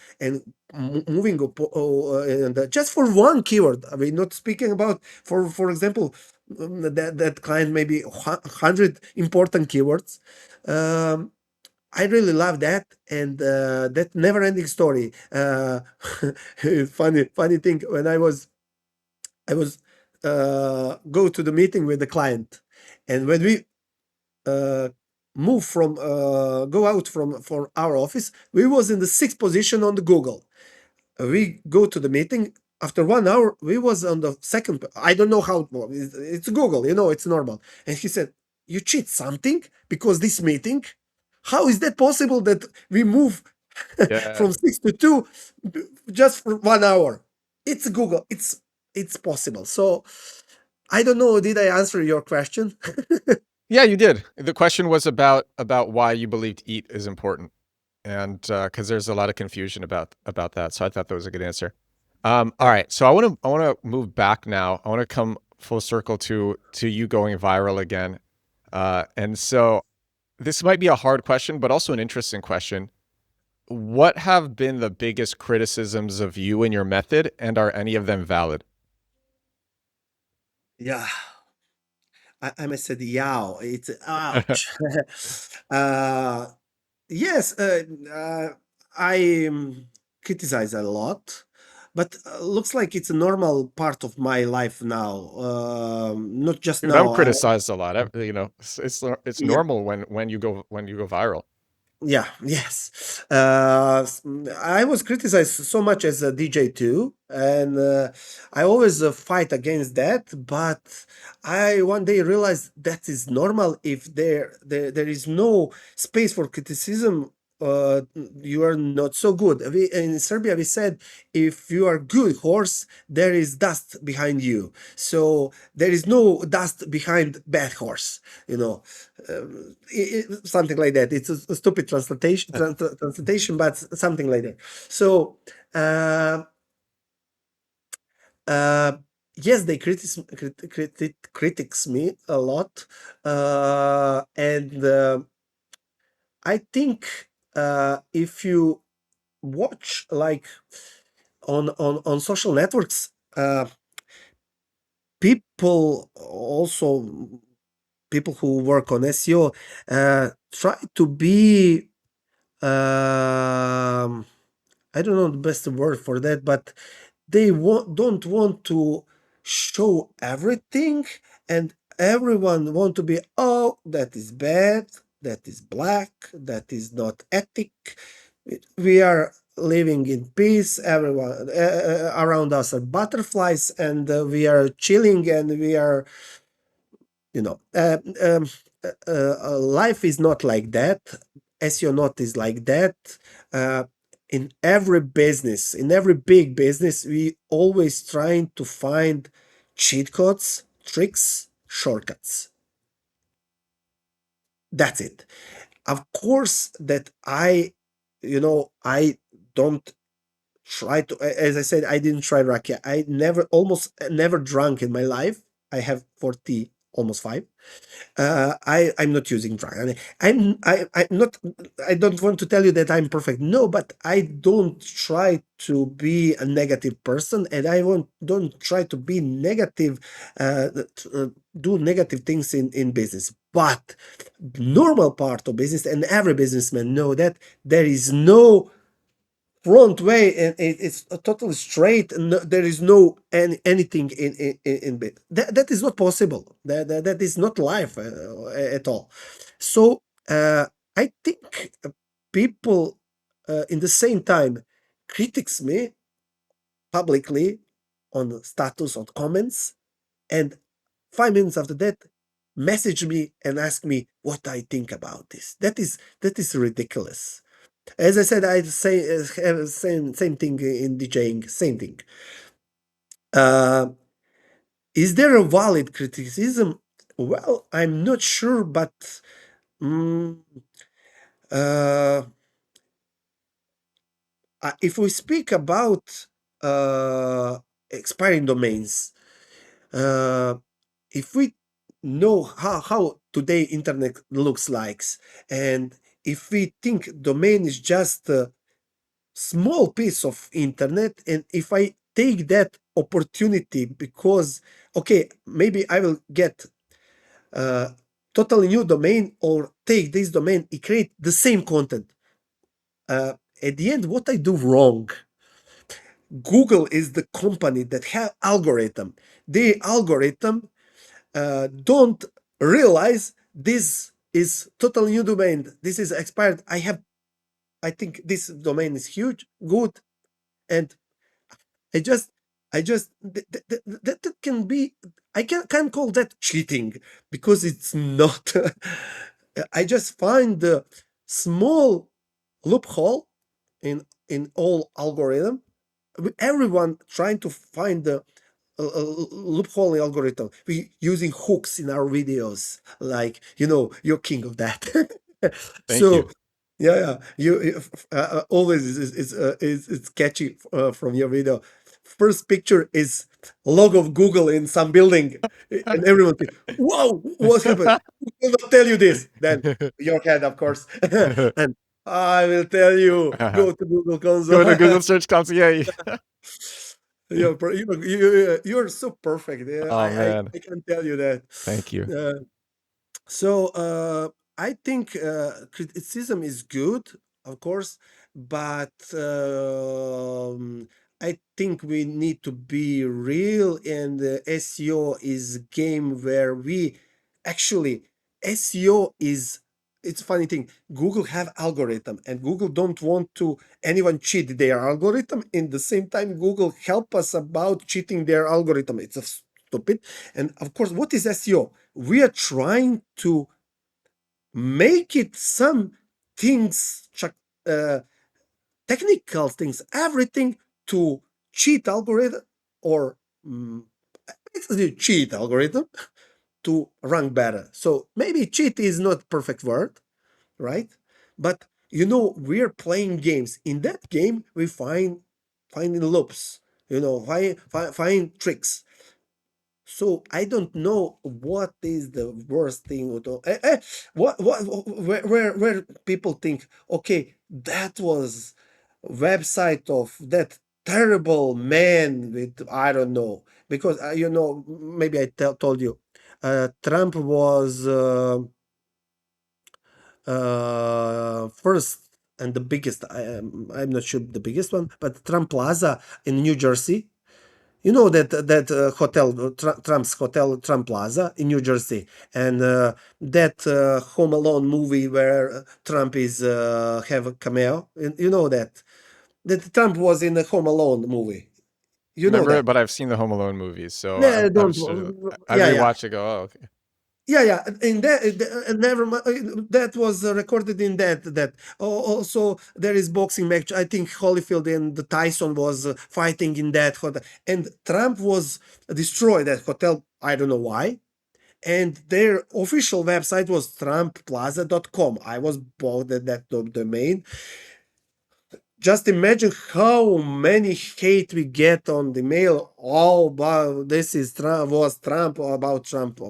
moving and just for one keyword. I mean, not speaking about for example that client maybe 100 important keywords. I really love that, and that never-ending story. Funny thing when I was go to the meeting with the client, and when we move from go out from our office, we was in the 6th position on the Google. We go to the meeting. After 1 hour, we was on the second. I don't know how it was. It's Google, you know, it's normal. And he said, "You cheat something because this meeting. How is that possible that we move Yeah. from 6 to 2 just for 1 hour? It's Google. It's possible." So I don't know. Did I answer your question? Yeah, you did. The question was about why you believed EAT is important, and because there's a lot of confusion about that. So I thought that was a good answer. All right, so I want to move back now. I want to come full circle to you going viral again, and so this might be a hard question, but also an interesting question. What have been the biggest criticisms of you and your method, and are any of them valid? Yeah. I must say, yow, it's ouch. uh, yes, I criticize a lot, but looks like it's a normal part of my life now. Not just Dude, I'm now. criticized a lot. You know, it's Yeah, normal when you go viral. yeah, yes. I was criticized so much as a DJ too, and I always fight against that. But I one day realized that is normal. If there is no space for criticism, you are not so good. In Serbia, we said if you are good horse, there is dust behind you. So there is no dust behind bad horse. You know, something like that. It's a stupid translation, but something like that. So uh, uh, yes, they critics me a lot, and I think if you watch like on social networks, people also people who work on SEO try to be I don't know the best word for that, but they don't want to show everything, and everyone want to be, oh, that is bad, that is black, that is not ethic. We are living in peace. Everyone around us are butterflies, and we are chilling, and we are, you know, life is not like that. SEO not is like that. Uh, in every business, in every big business, we always trying to find cheat codes, tricks, shortcuts. That's it. Of course, that I don't try to. As I said, I didn't try rakia. I almost never drunk in my life. I have 40, almost 5. I'm not using drug. I'm not. I don't want to tell you that I'm perfect. No, but I don't try to be a negative person, and don't try to be negative, do negative things in business. But normal part of business, and every businessman know that there is no front way, and it's totally straight, and there is no anything in bit that is not possible. That is not life at all. So I think people in the same time critics me publicly on status, on comments, and 5 minutes after that message me and ask me what I think about this. That is ridiculous. As I said, I say have same thing in DJing. Same thing. Is there a valid criticism? Well, I'm not sure, but mm, uh, if we speak about expiring domains, uh, if we know how today internet looks like, and if we think domain is just a small piece of internet, and if I take that opportunity because okay, maybe I will get a totally new domain or take this domain and create the same content. At the end, what I do wrong? Google is the company that have algorithm. The algorithm don't realize this is totally new domain. This is expired. I think this domain is huge, good, and I just, that can be, I can call that cheating because it's not. I just find the small loophole in all algorithm. Everyone trying to find the loophole in algorithm. We using hooks in our videos, like you're king of that. Thank you. So yeah, always is it's catchy from your video. First picture is logo of Google in some building, and everyone think, "Whoa, what happened?" Who will not tell you this? Then your head, of course, and I will tell you. Go to Google Go to Console. Google Search Console. Yeah. You're so perfect. Yeah, Oh man, I can tell you that. thank you. So I think criticism is good, of course, but I think we need to be real, and SEO is a game where we actually SEO is. It's a funny thing. Google have algorithm, and Google don't want to anyone cheat their algorithm. In the same time, Google help us about cheating their algorithm. It's a stupid. And of course, what is SEO? We are trying to make it some things, technical things, everything to cheat algorithm or basically cheat algorithm to rank better. So maybe cheat is not perfect word, right? But we're playing games. In that game, we finding loops, find tricks. So I don't know what is the worst thing. Where people think, okay, that was website of that terrible man with I don't know because maybe I told you, Trump was first and the biggest. I'm not sure the biggest one, but Trump Plaza in New Jersey. You know that hotel, Trump's hotel, Trump Plaza in New Jersey, and that Home Alone movie where Trump is have a cameo. You know that Trump was in the Home Alone movie. You know Remember it, that? but I've seen the Home Alone movies, so Yeah, I'm don't. sure I Yeah, yeah. rewatch it. Go, oh, okay. Yeah. In that, never mind. That was recorded in that. Also, there is boxing match. I think Holyfield and the Tyson was fighting in that hotel, and Trump was destroyed that hotel. I don't know why. And their official website was trumpplaza.com. I was bought that domain. Just imagine how many hate we get on the mail. All about this is Trump was Trump about Trump. How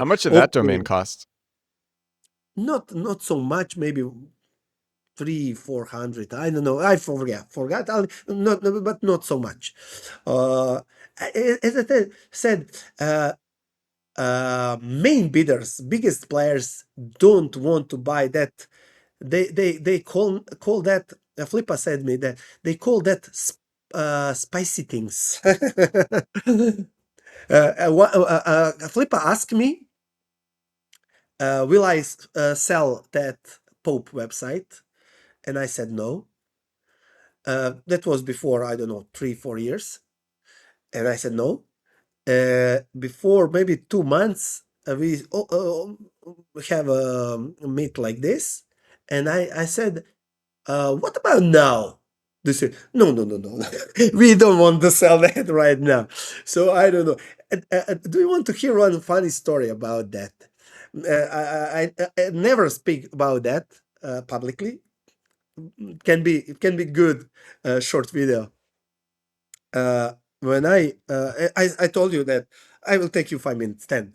much did that domain Openly. cost? Not so much, maybe 300-400. I don't know. I forgot. Not, but not so much. As I said, main bidders, biggest players don't want to buy that. They call that. Flippa said me that they call that spicy things. Flippa asked me, will I sell that Pope website? And I said no. That was before, I don't know, 3-4 years. And I said no. Before maybe 2 months, we have a meet like this. And I said, What about now? They say, no, no, no, no. We don't want to sell that right now. So I don't know. Do you want to hear one funny story about that? I never speak about that publicly. It can be good short video. When I told you that I will take you 5 minutes, 10.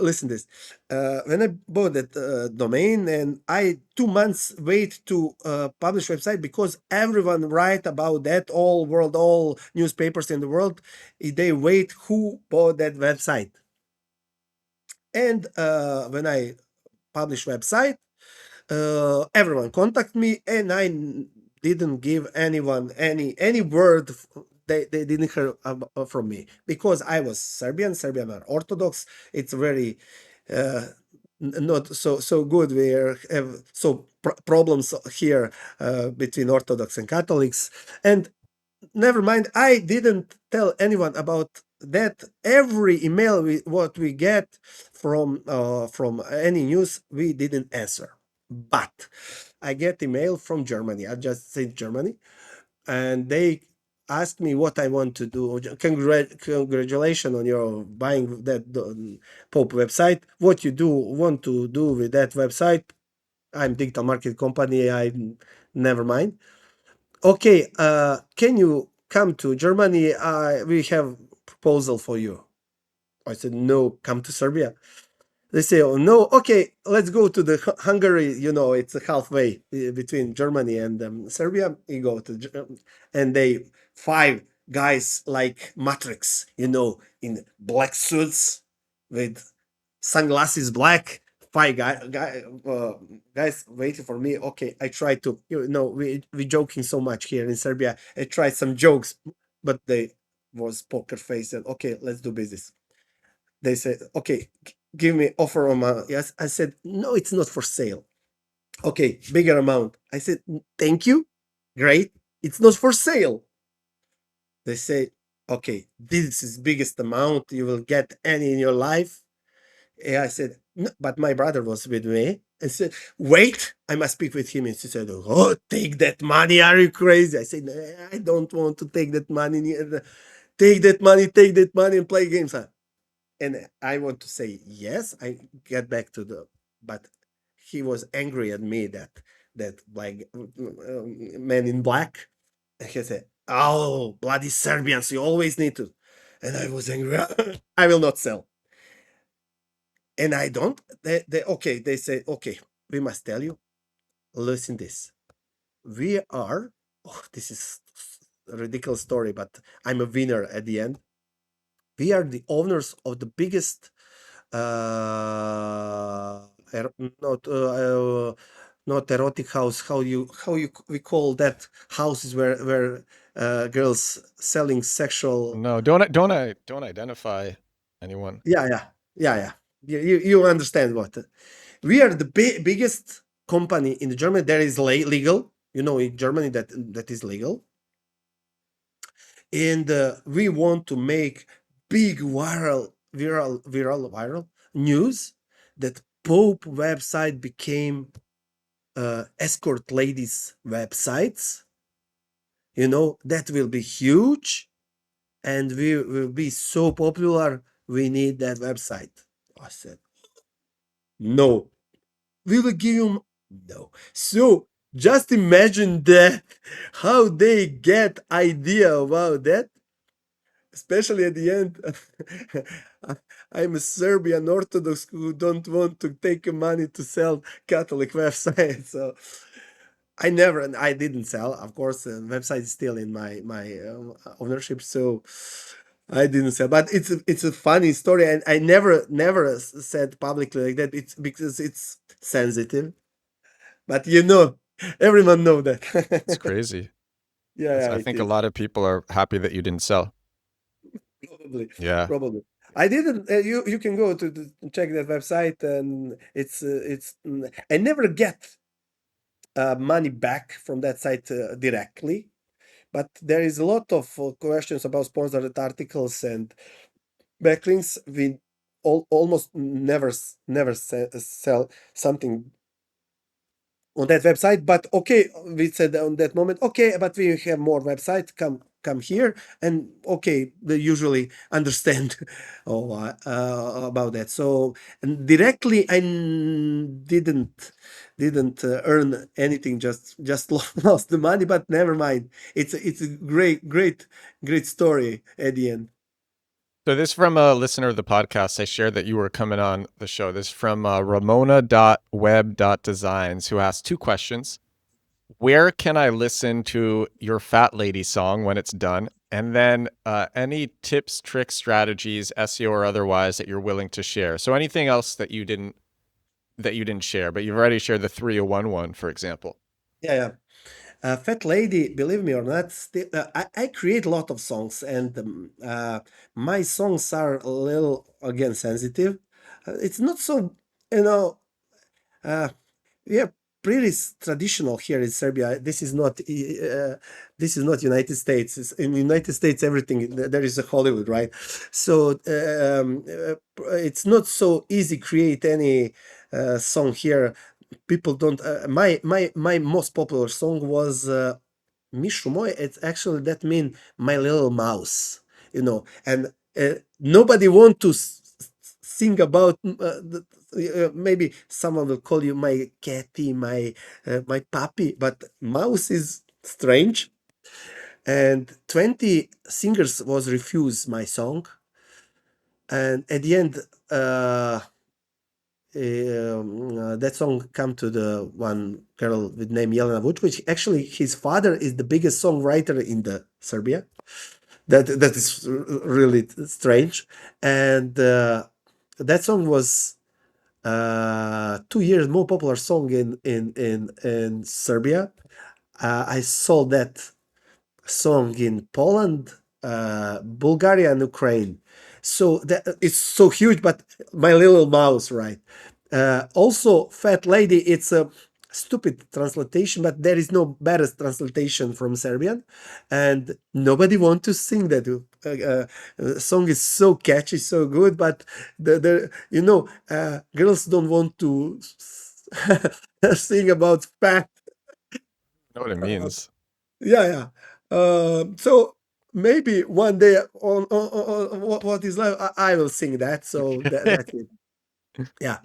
Listen this. When I bought that domain, and I 2 months wait to publish website because everyone write about that, all world, all newspapers in the world, they wait who bought that website. And when I publish website, everyone contact me, and didn't give anyone any word. They didn't hear from me because I was Serbian. Serbian are Orthodox. It's very not so good. We have problems here between Orthodox and Catholics, and never mind. I didn't tell anyone about that. Every email what we get from any news, we didn't answer. But I get email from Germany. I just said Germany, and they asked me what I want to do. Congratulations on your buying that Pope website. What you want to do with that website? I'm digital marketing company. I never mind. Okay, can you come to Germany? We have proposal for you. I said, no, come to Serbia. They say, oh, no, okay, let's go to the Hungary. It's halfway between Germany and Serbia. You go to, and they 5 guys like Matrix, in black suits with sunglasses black. 5 guys waiting for me. Okay, I try to, we joking so much here in Serbia. I tried some jokes, but they was poker face, and okay, let's do business. They said, okay, give me offer amount. Yes, I said, no, it's not for sale. Okay, bigger amount. I said, thank you, great, it's not for sale. They say, okay, this is biggest amount you will get any in your life. I said, no, but my brother was with me. I said, wait, I must speak with him. And she said, oh, take that money. Are you crazy? I said, I don't want to take that money. Take that money and play games. And I want to say, yes, I get back to but he was angry at me that like man in black. And he said, oh, bloody Serbians, you always need to. And I was angry. I will not sell. And I don't. They say, okay, we must tell you, listen this. We are, this is a ridiculous story, but I'm a winner at the end. We are the owners of the biggest, er, not, not erotic house. We call that houses where girls selling sexual. No, don't identify anyone. Yeah. You understand what? We are the biggest company in Germany that is legal. In Germany that is legal, and we want to make big viral news that Pope website became escort ladies websites. That will be huge, and we will be so popular. We need that website. I said, no. We will give you no. So just imagine that how they get idea about that, especially at the end. I'm a Serbian Orthodox who don't want to take money to sell Catholic website. So I didn't sell. Of course, the website is still in my ownership, so I didn't sell. But it's a funny story, and I never said publicly like that. It's because it's sensitive. But everyone know that. It's crazy. Yeah, I it think a is. lot of people are happy that you didn't sell. Probably, Yeah. probably. I didn't. You can go to check that website, and I never get money back from that site directly, but there is a lot of questions about sponsored articles and backlinks. We almost never sell something on that website. But okay, we said on that moment, okay, but we have more websites. Come here, and okay, they usually understand about that. So and directly, didn't earn anything. Just lost the money, but never mind. It's a great story at the end. So this from a listener of the podcast. I shared that you were coming on the show. This from Ramona.web.designs, who asked 2 questions. Where can I listen to your Fat Lady song when it's done? And then any tips, tricks, strategies, SEO or otherwise, that you're willing to share. So anything else that you didn't share, but you've already shared the 301 one, for example. Yeah. Fat Lady, believe me or not, I create a lot of songs, and my songs are a little, again, sensitive. It's not so, you know, uh, yeah, pretty traditional here in Serbia. This is not United States. In United States, everything there is a Hollywood, right? So it's not so easy create any song here. People don't. My most popular song was Mishu Moj. It's actually that mean my little mouse, and nobody want to sing about maybe someone will call you my catty, my puppy, but mouse is strange. And 20 singers was refused my song, and at the end that song come to the one girl with name Jelena Vujović. Actually, his father is the biggest songwriter in the Serbia. That is really strange. And that song was 2 years more popular song in Serbia. I saw that song in Poland, Bulgaria, and Ukraine. So that it's so huge, but my little mouse, right? Also, Fat Lady, it's a stupid translation, but there is no better translation from Serbian, and nobody want to sing that. Song is so catchy, so good, but girls don't want to sing about fat. Know what it means. Yeah. So maybe one day on what is life, I will sing that. So that's it. Yeah.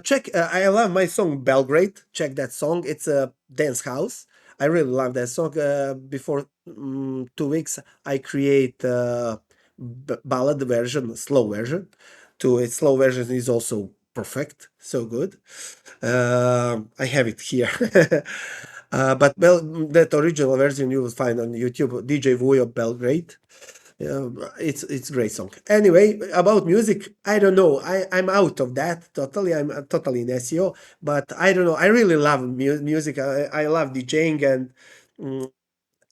Check. I love my song Belgrade. Check that song. It's a dance house. I really love that song. Before 2 weeks, I create ballad version, slow version. To its slow version is also perfect, so good. I have it here. But that original version you will find on YouTube, DJ Vujo Belgrade. It's great song. Anyway, about music, I don't know. I'm out of that totally. I'm totally in SEO, but I don't know. I really love music. I love DJing, and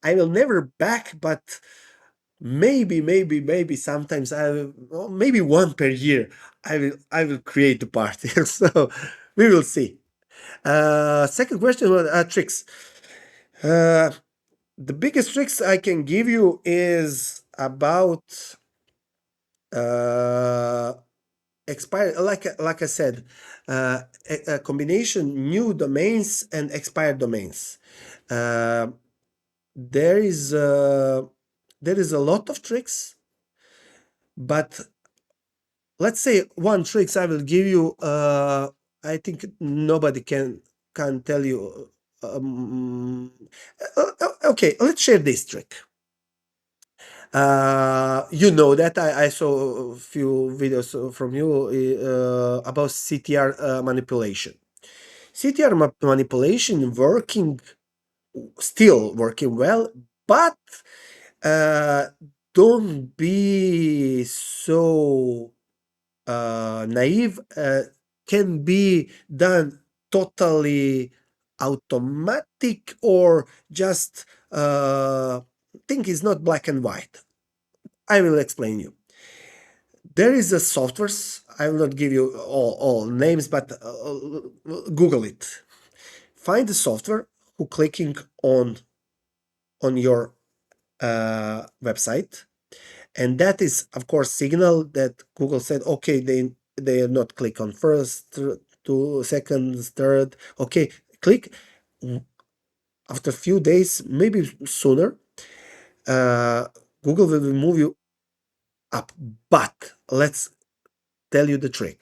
I will never back, but maybe sometimes maybe one per year I will create the party. So we will see. Second question was tricks. Uh, the biggest tricks I can give you is about expire, like I said, a combination new domains and expired domains. Uh, there is a lot of tricks, but let's say one tricks I will give you. I think nobody can tell you. Okay, let's share this trick. You know that I saw a few videos from you about CTR manipulation. CTR manipulation still working well, but uh, don't be so naive. Can be done totally automatic, or just think is not black and white. I will explain you. There is a softwares. I will not give you all names, but Google it. Find the software who clicking on your website, and that is of course signal that Google said okay, they are not click on first, two seconds, third. Okay, click. After a few days, maybe sooner, Google will move you up. But let's tell you the trick.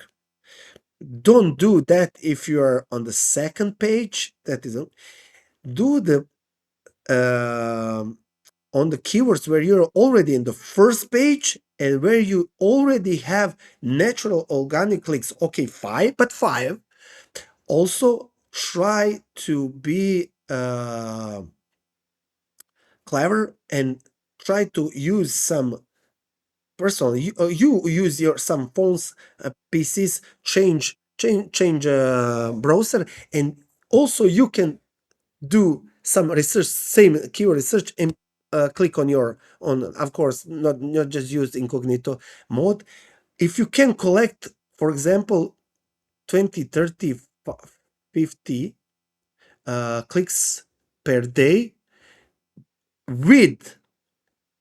Don't do that if you are on the second page. That is, do the on the keywords where you're already in the first page and where you already have natural organic clicks. Okay, 5, but 5. Also try to be clever and try to use some personal. You use your some phones, PCs, change browser, and also you can do some research, same keyword research, and click on your of course not just use incognito mode. If you can collect, for example, 20, 30, 50 clicks per day with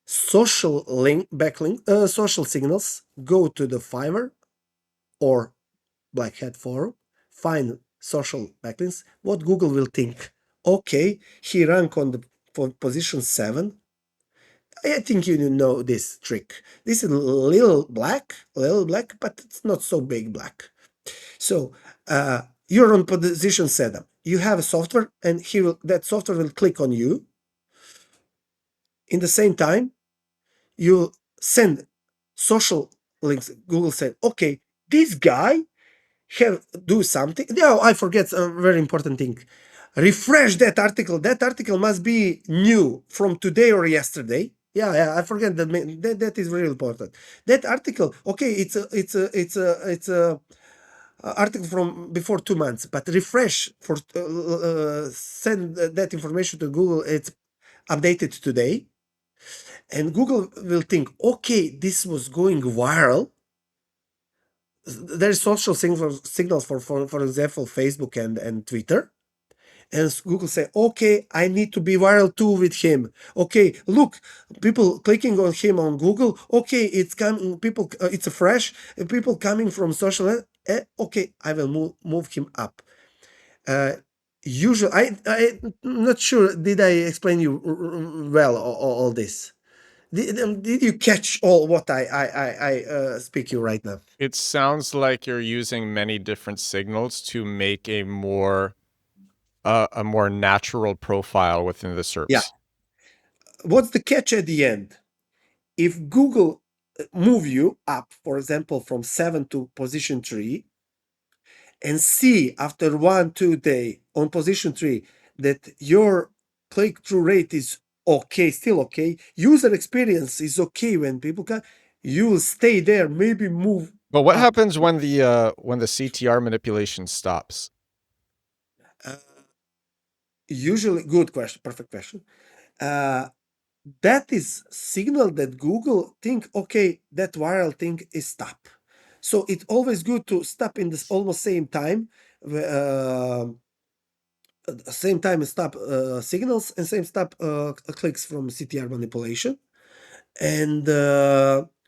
social backlink, social signals, go to the Fiverr or Black Hat forum, find social backlinks. What Google will think? Okay, he rank on the position 7. I think you know this trick. This is little black, but it's not so big black. So you're on position 7. You have a software, and that software will click on you. In the same time, you send social links. Google said, okay, this guy do something. No, I forget a very important thing. Refresh that article. That article must be new from today or yesterday. Yeah, I forget that. That is really important. That article, okay, it's a article from before 2 months, but refresh for send that information to Google. It's updated today, and Google will think, okay, this was going viral. There's social signals for example, Facebook and Twitter. And Google say, okay, I need to be viral too with him. Okay, look, people clicking on him on Google. Okay, it's coming. People, it's a fresh. People coming from social. Okay, I will move him up. Usually, I'm not sure. Did I explain you well all this? Did you catch all what I speak you right now? It sounds like you're using many different signals to make a more natural profile within the SERPs. Yeah. What's the catch at the end? If Google move you up, for example, from 7 to position 3, and see after 1-2 day on position 3 that your click-through rate is okay, still okay, user experience is okay when people can, you will stay there, maybe move. But what happens when the CTR manipulation stops? Usually, good question, perfect question. That is signal that Google think, okay, that viral thing is stop. So it's always good to stop in this almost same time, stop signals, and same stop clicks from CTR manipulation. And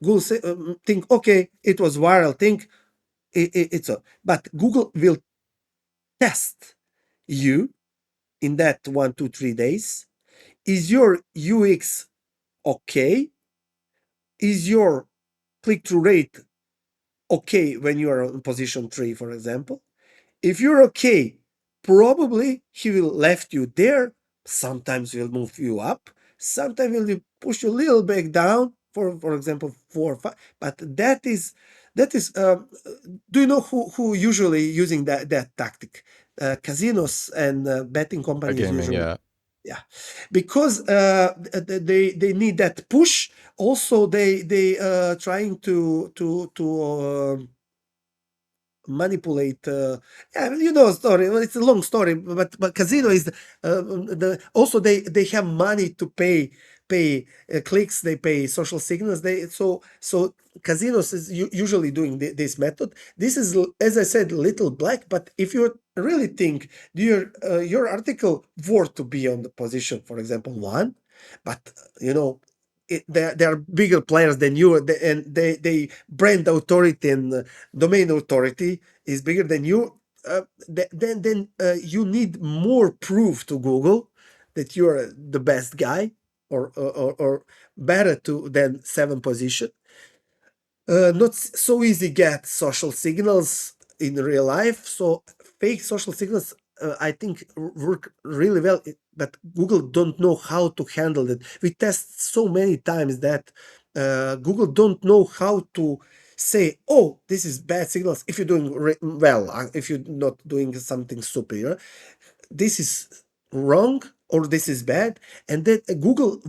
Google think, okay, it was viral thing. But Google will test you in that 1, 2, 3 days. Is your UX okay? Is your click-through rate okay when you are on position 3, for example? If you're okay, probably he will left you there. Sometimes he'll move you up. Sometimes he'll push you a little bit down, for example, 4 or 5. But that is do you know who usually using that tactic? Casinos and betting companies Gaming, usually. yeah. Because they need that push. Also, they trying to manipulate. Yeah, you know, story. Well, it's a long story, but casino is also they have money to pay clicks. They pay social signals. So casinos is usually doing this method. This is, as I said, little black. But if you really think your article worth to be on the position, for example, 1, but you know, they are bigger players than you, and they brand authority and domain authority is bigger than you. then you need more proof to Google that you're the best guy, or better than 7 position. Not so easy get social signals in real life. So fake social signals, I think, work really well, but Google don't know how to handle it. We test so many times that Google don't know how to say, oh, this is bad signals if you're doing well, if you're not doing something superior. This is wrong or this is bad, and that Google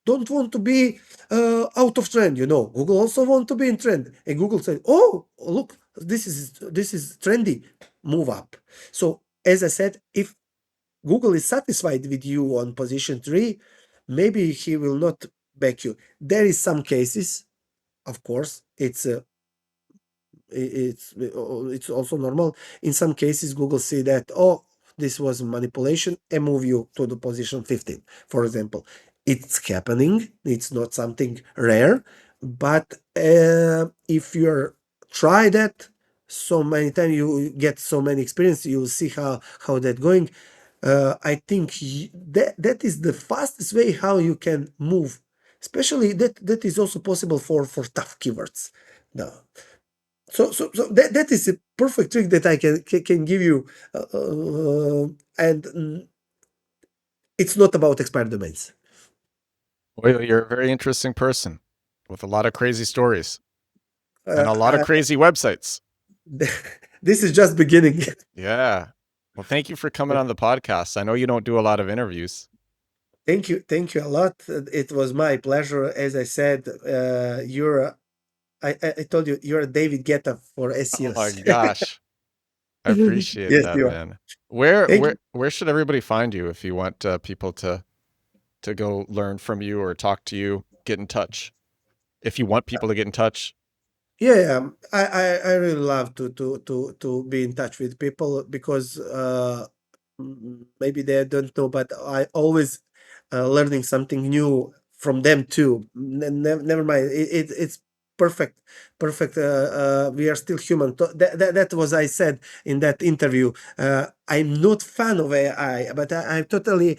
don't want to be out of trend. Google also want to be in trend, and Google said, oh, look, this is trendy, move up. So as I said, if Google is satisfied with you on position 3, maybe he will not back you. There is some cases, of course, it's also normal. In some cases, Google see that, oh, this was manipulation, and move you to the position 15, for example. It's happening. It's not something rare, but if you're try that so many times, you get so many experience, you will see how that going. I think that is the fastest way how you can move. Especially that is also possible for tough keywords. No. So that is a perfect trick that I can give you, and it's not about expired domains. Well, you're a very interesting person with a lot of crazy stories and a lot of Uh, crazy websites. this is just beginning. Yeah. Well, thank you for coming on the podcast. I know you don't do a lot of interviews. Thank you a lot. It was my pleasure. As I said, I told you, you're a David Guetta for SEOs. Oh my gosh. I appreciate Yes, that, you are. man. Where Thank you. where should everybody find you if you want people to go learn from you or talk to you, get in touch? If you want people to get in touch. Yeah, I really love to be in touch with people, because maybe they don't know, but I always learning something new from them too. Never mind, it's perfect. We are still human. That was I said in that interview. I'm not fan of AI, but I'm totally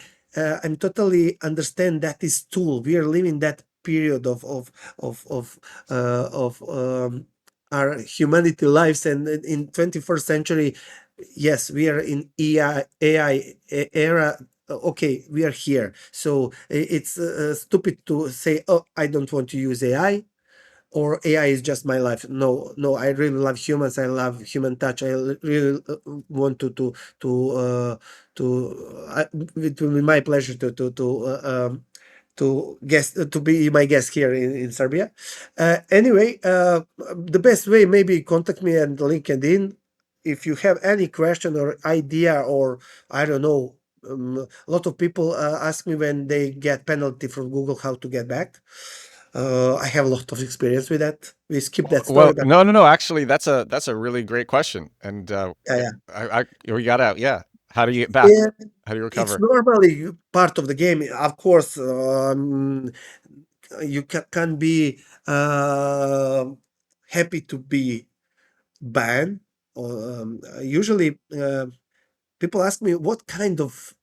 understand that is tool. We are living that period of our humanity lives, and in 21st century, yes, we are in AI era. Okay, we are here. So it's stupid to say, oh, I don't want to use AI, or AI is just my life. No, I really love humans. I love human touch. I really want it will be my pleasure to be my guest here in Serbia. Anyway, the best way, maybe contact me on LinkedIn if you have any question or idea, or I don't know. A lot of people ask me when they get penalty from Google how to get back. I have a lot of experience with that. We skip that story, Well, but no. Actually, that's a really great question, and yeah, we got out. Yeah. How do you get back? yeah, How do you it's recover? normally part of the game. Of course, you can be happy to be banned. Usually, people ask me what kind of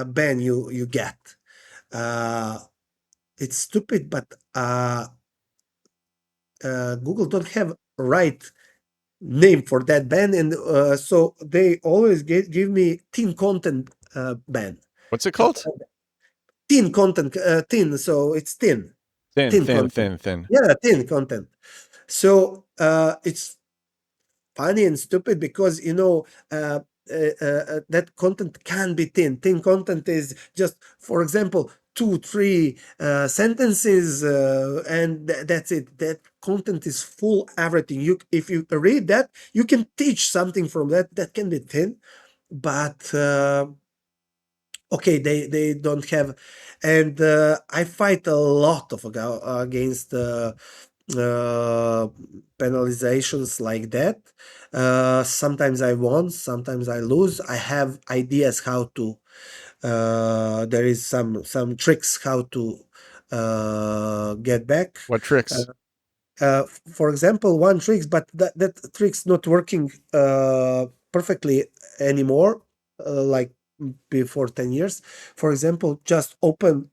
ban you get. Uh, it's stupid, but Google don't have right name for that ban, and so they always give me teen content ban. What's it Uh, called? Teen content, teen, so it's teen Thin, thin, content. thin, thin. Yeah, teen content. So it's funny and stupid, because that content can be thin. Thin content is just, for example, 2-3 sentences, and that's it. That content is full everything. If you read that, you can teach something from that. That can be thin, but okay, they don't have. And I fight a lot against penalizations like that. Sometimes I won, sometimes I lose. I have ideas how to. There is some tricks how to get back. What tricks? For example, one tricks, but that trick's not working perfectly anymore, like before 10 years. For example, just open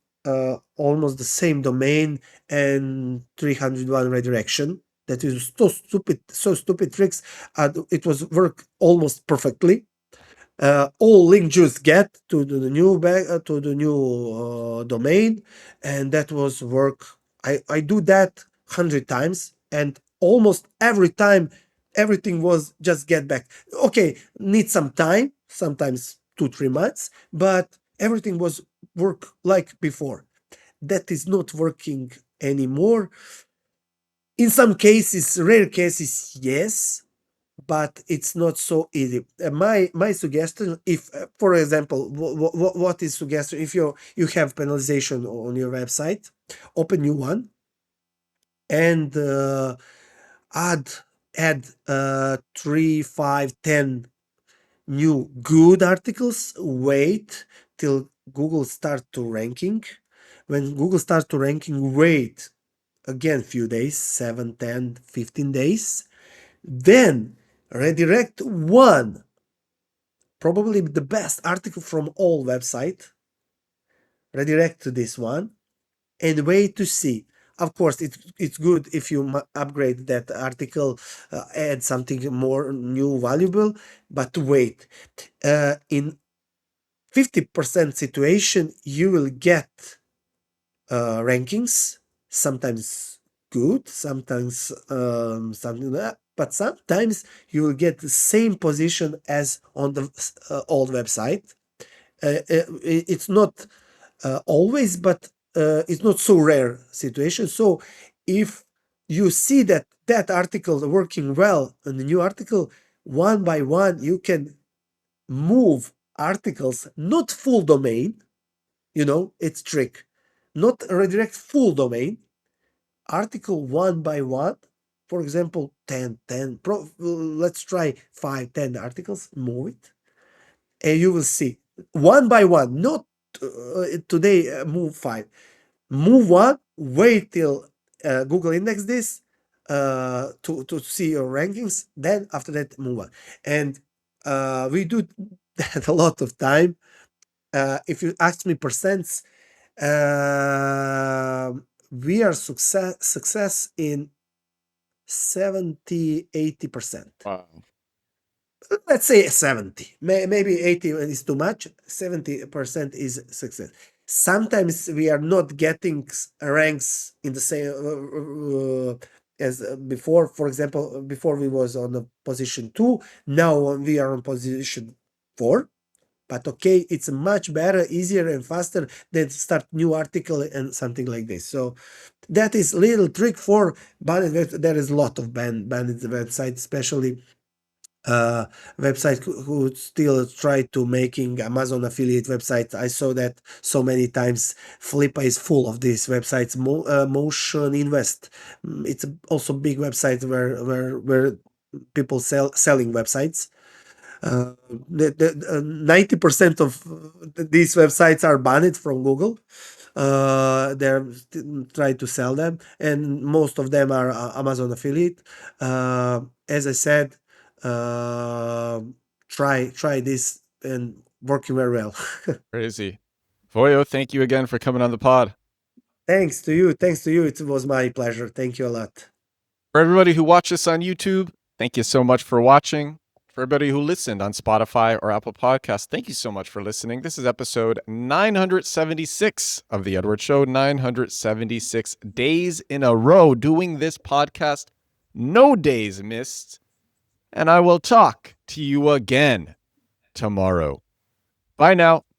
almost the same domain and 301 redirection. That is so stupid tricks. It was work almost perfectly. All link juice get to the new domain, and that was work. I do that 100 times, and almost every time everything was just get back. Okay, need some time, sometimes 2-3 months, but everything was work like before. That is not working anymore. In some cases, rare cases, yes, but it's not so easy. My suggestion, if for example, what is suggestion? If you have penalization on your website, open new one and add 3, 5, 10 new good articles. Wait till Google start to ranking. When Google starts to ranking, wait again few days, 7, 10, 15 days. Then redirect one, probably the best article from all website, redirect to this one and wait to see. Of course, it's good if you upgrade that article, add something more new valuable, but wait. In 50% situation, you will get rankings, sometimes good, sometimes something like that, but sometimes you will get the same position as on the old website. It's not always, but it's not so rare situation. So if you see that that article working well and the new article, one by one, you can move articles, not full domain, it's trick, not redirect full domain, article one by one, for example, 10, let's try 5, 10 articles, move it, and you will see one by one, not today move 5, move one, wait till Google index this to see your rankings, then after that move on. And we do that a lot of time. If you ask me percents, we are success in 70-80%. Wow. Let's say 70, maybe 80 is too much, 70% is success. Sometimes we are not getting ranks in the same as before. For example, before we was on the position 2, now we are on position 4. But okay, it's much better, easier and faster than start new article and something like this. So that is little trick for banned. There is a lot of banned websites, especially website who still try to making Amazon affiliate websites. I saw that so many times. Flippa is full of these websites. Motion Invest, it's also big website where people selling websites. 90% of these websites are banned from Google. They're trying to sell them, and most of them are Amazon affiliate. As I said, try this and working very well. Crazy. Vujo, thank you again for coming on the pod. Thanks to you. It was my pleasure. Thank you a lot. For everybody who watched this on YouTube, thank you so much for watching. For everybody who listened on Spotify or Apple Podcasts, thank you so much for listening. This is episode 976 of The Edward Show, 976 days in a row doing this podcast. No days missed. And I will talk to you again tomorrow. Bye now.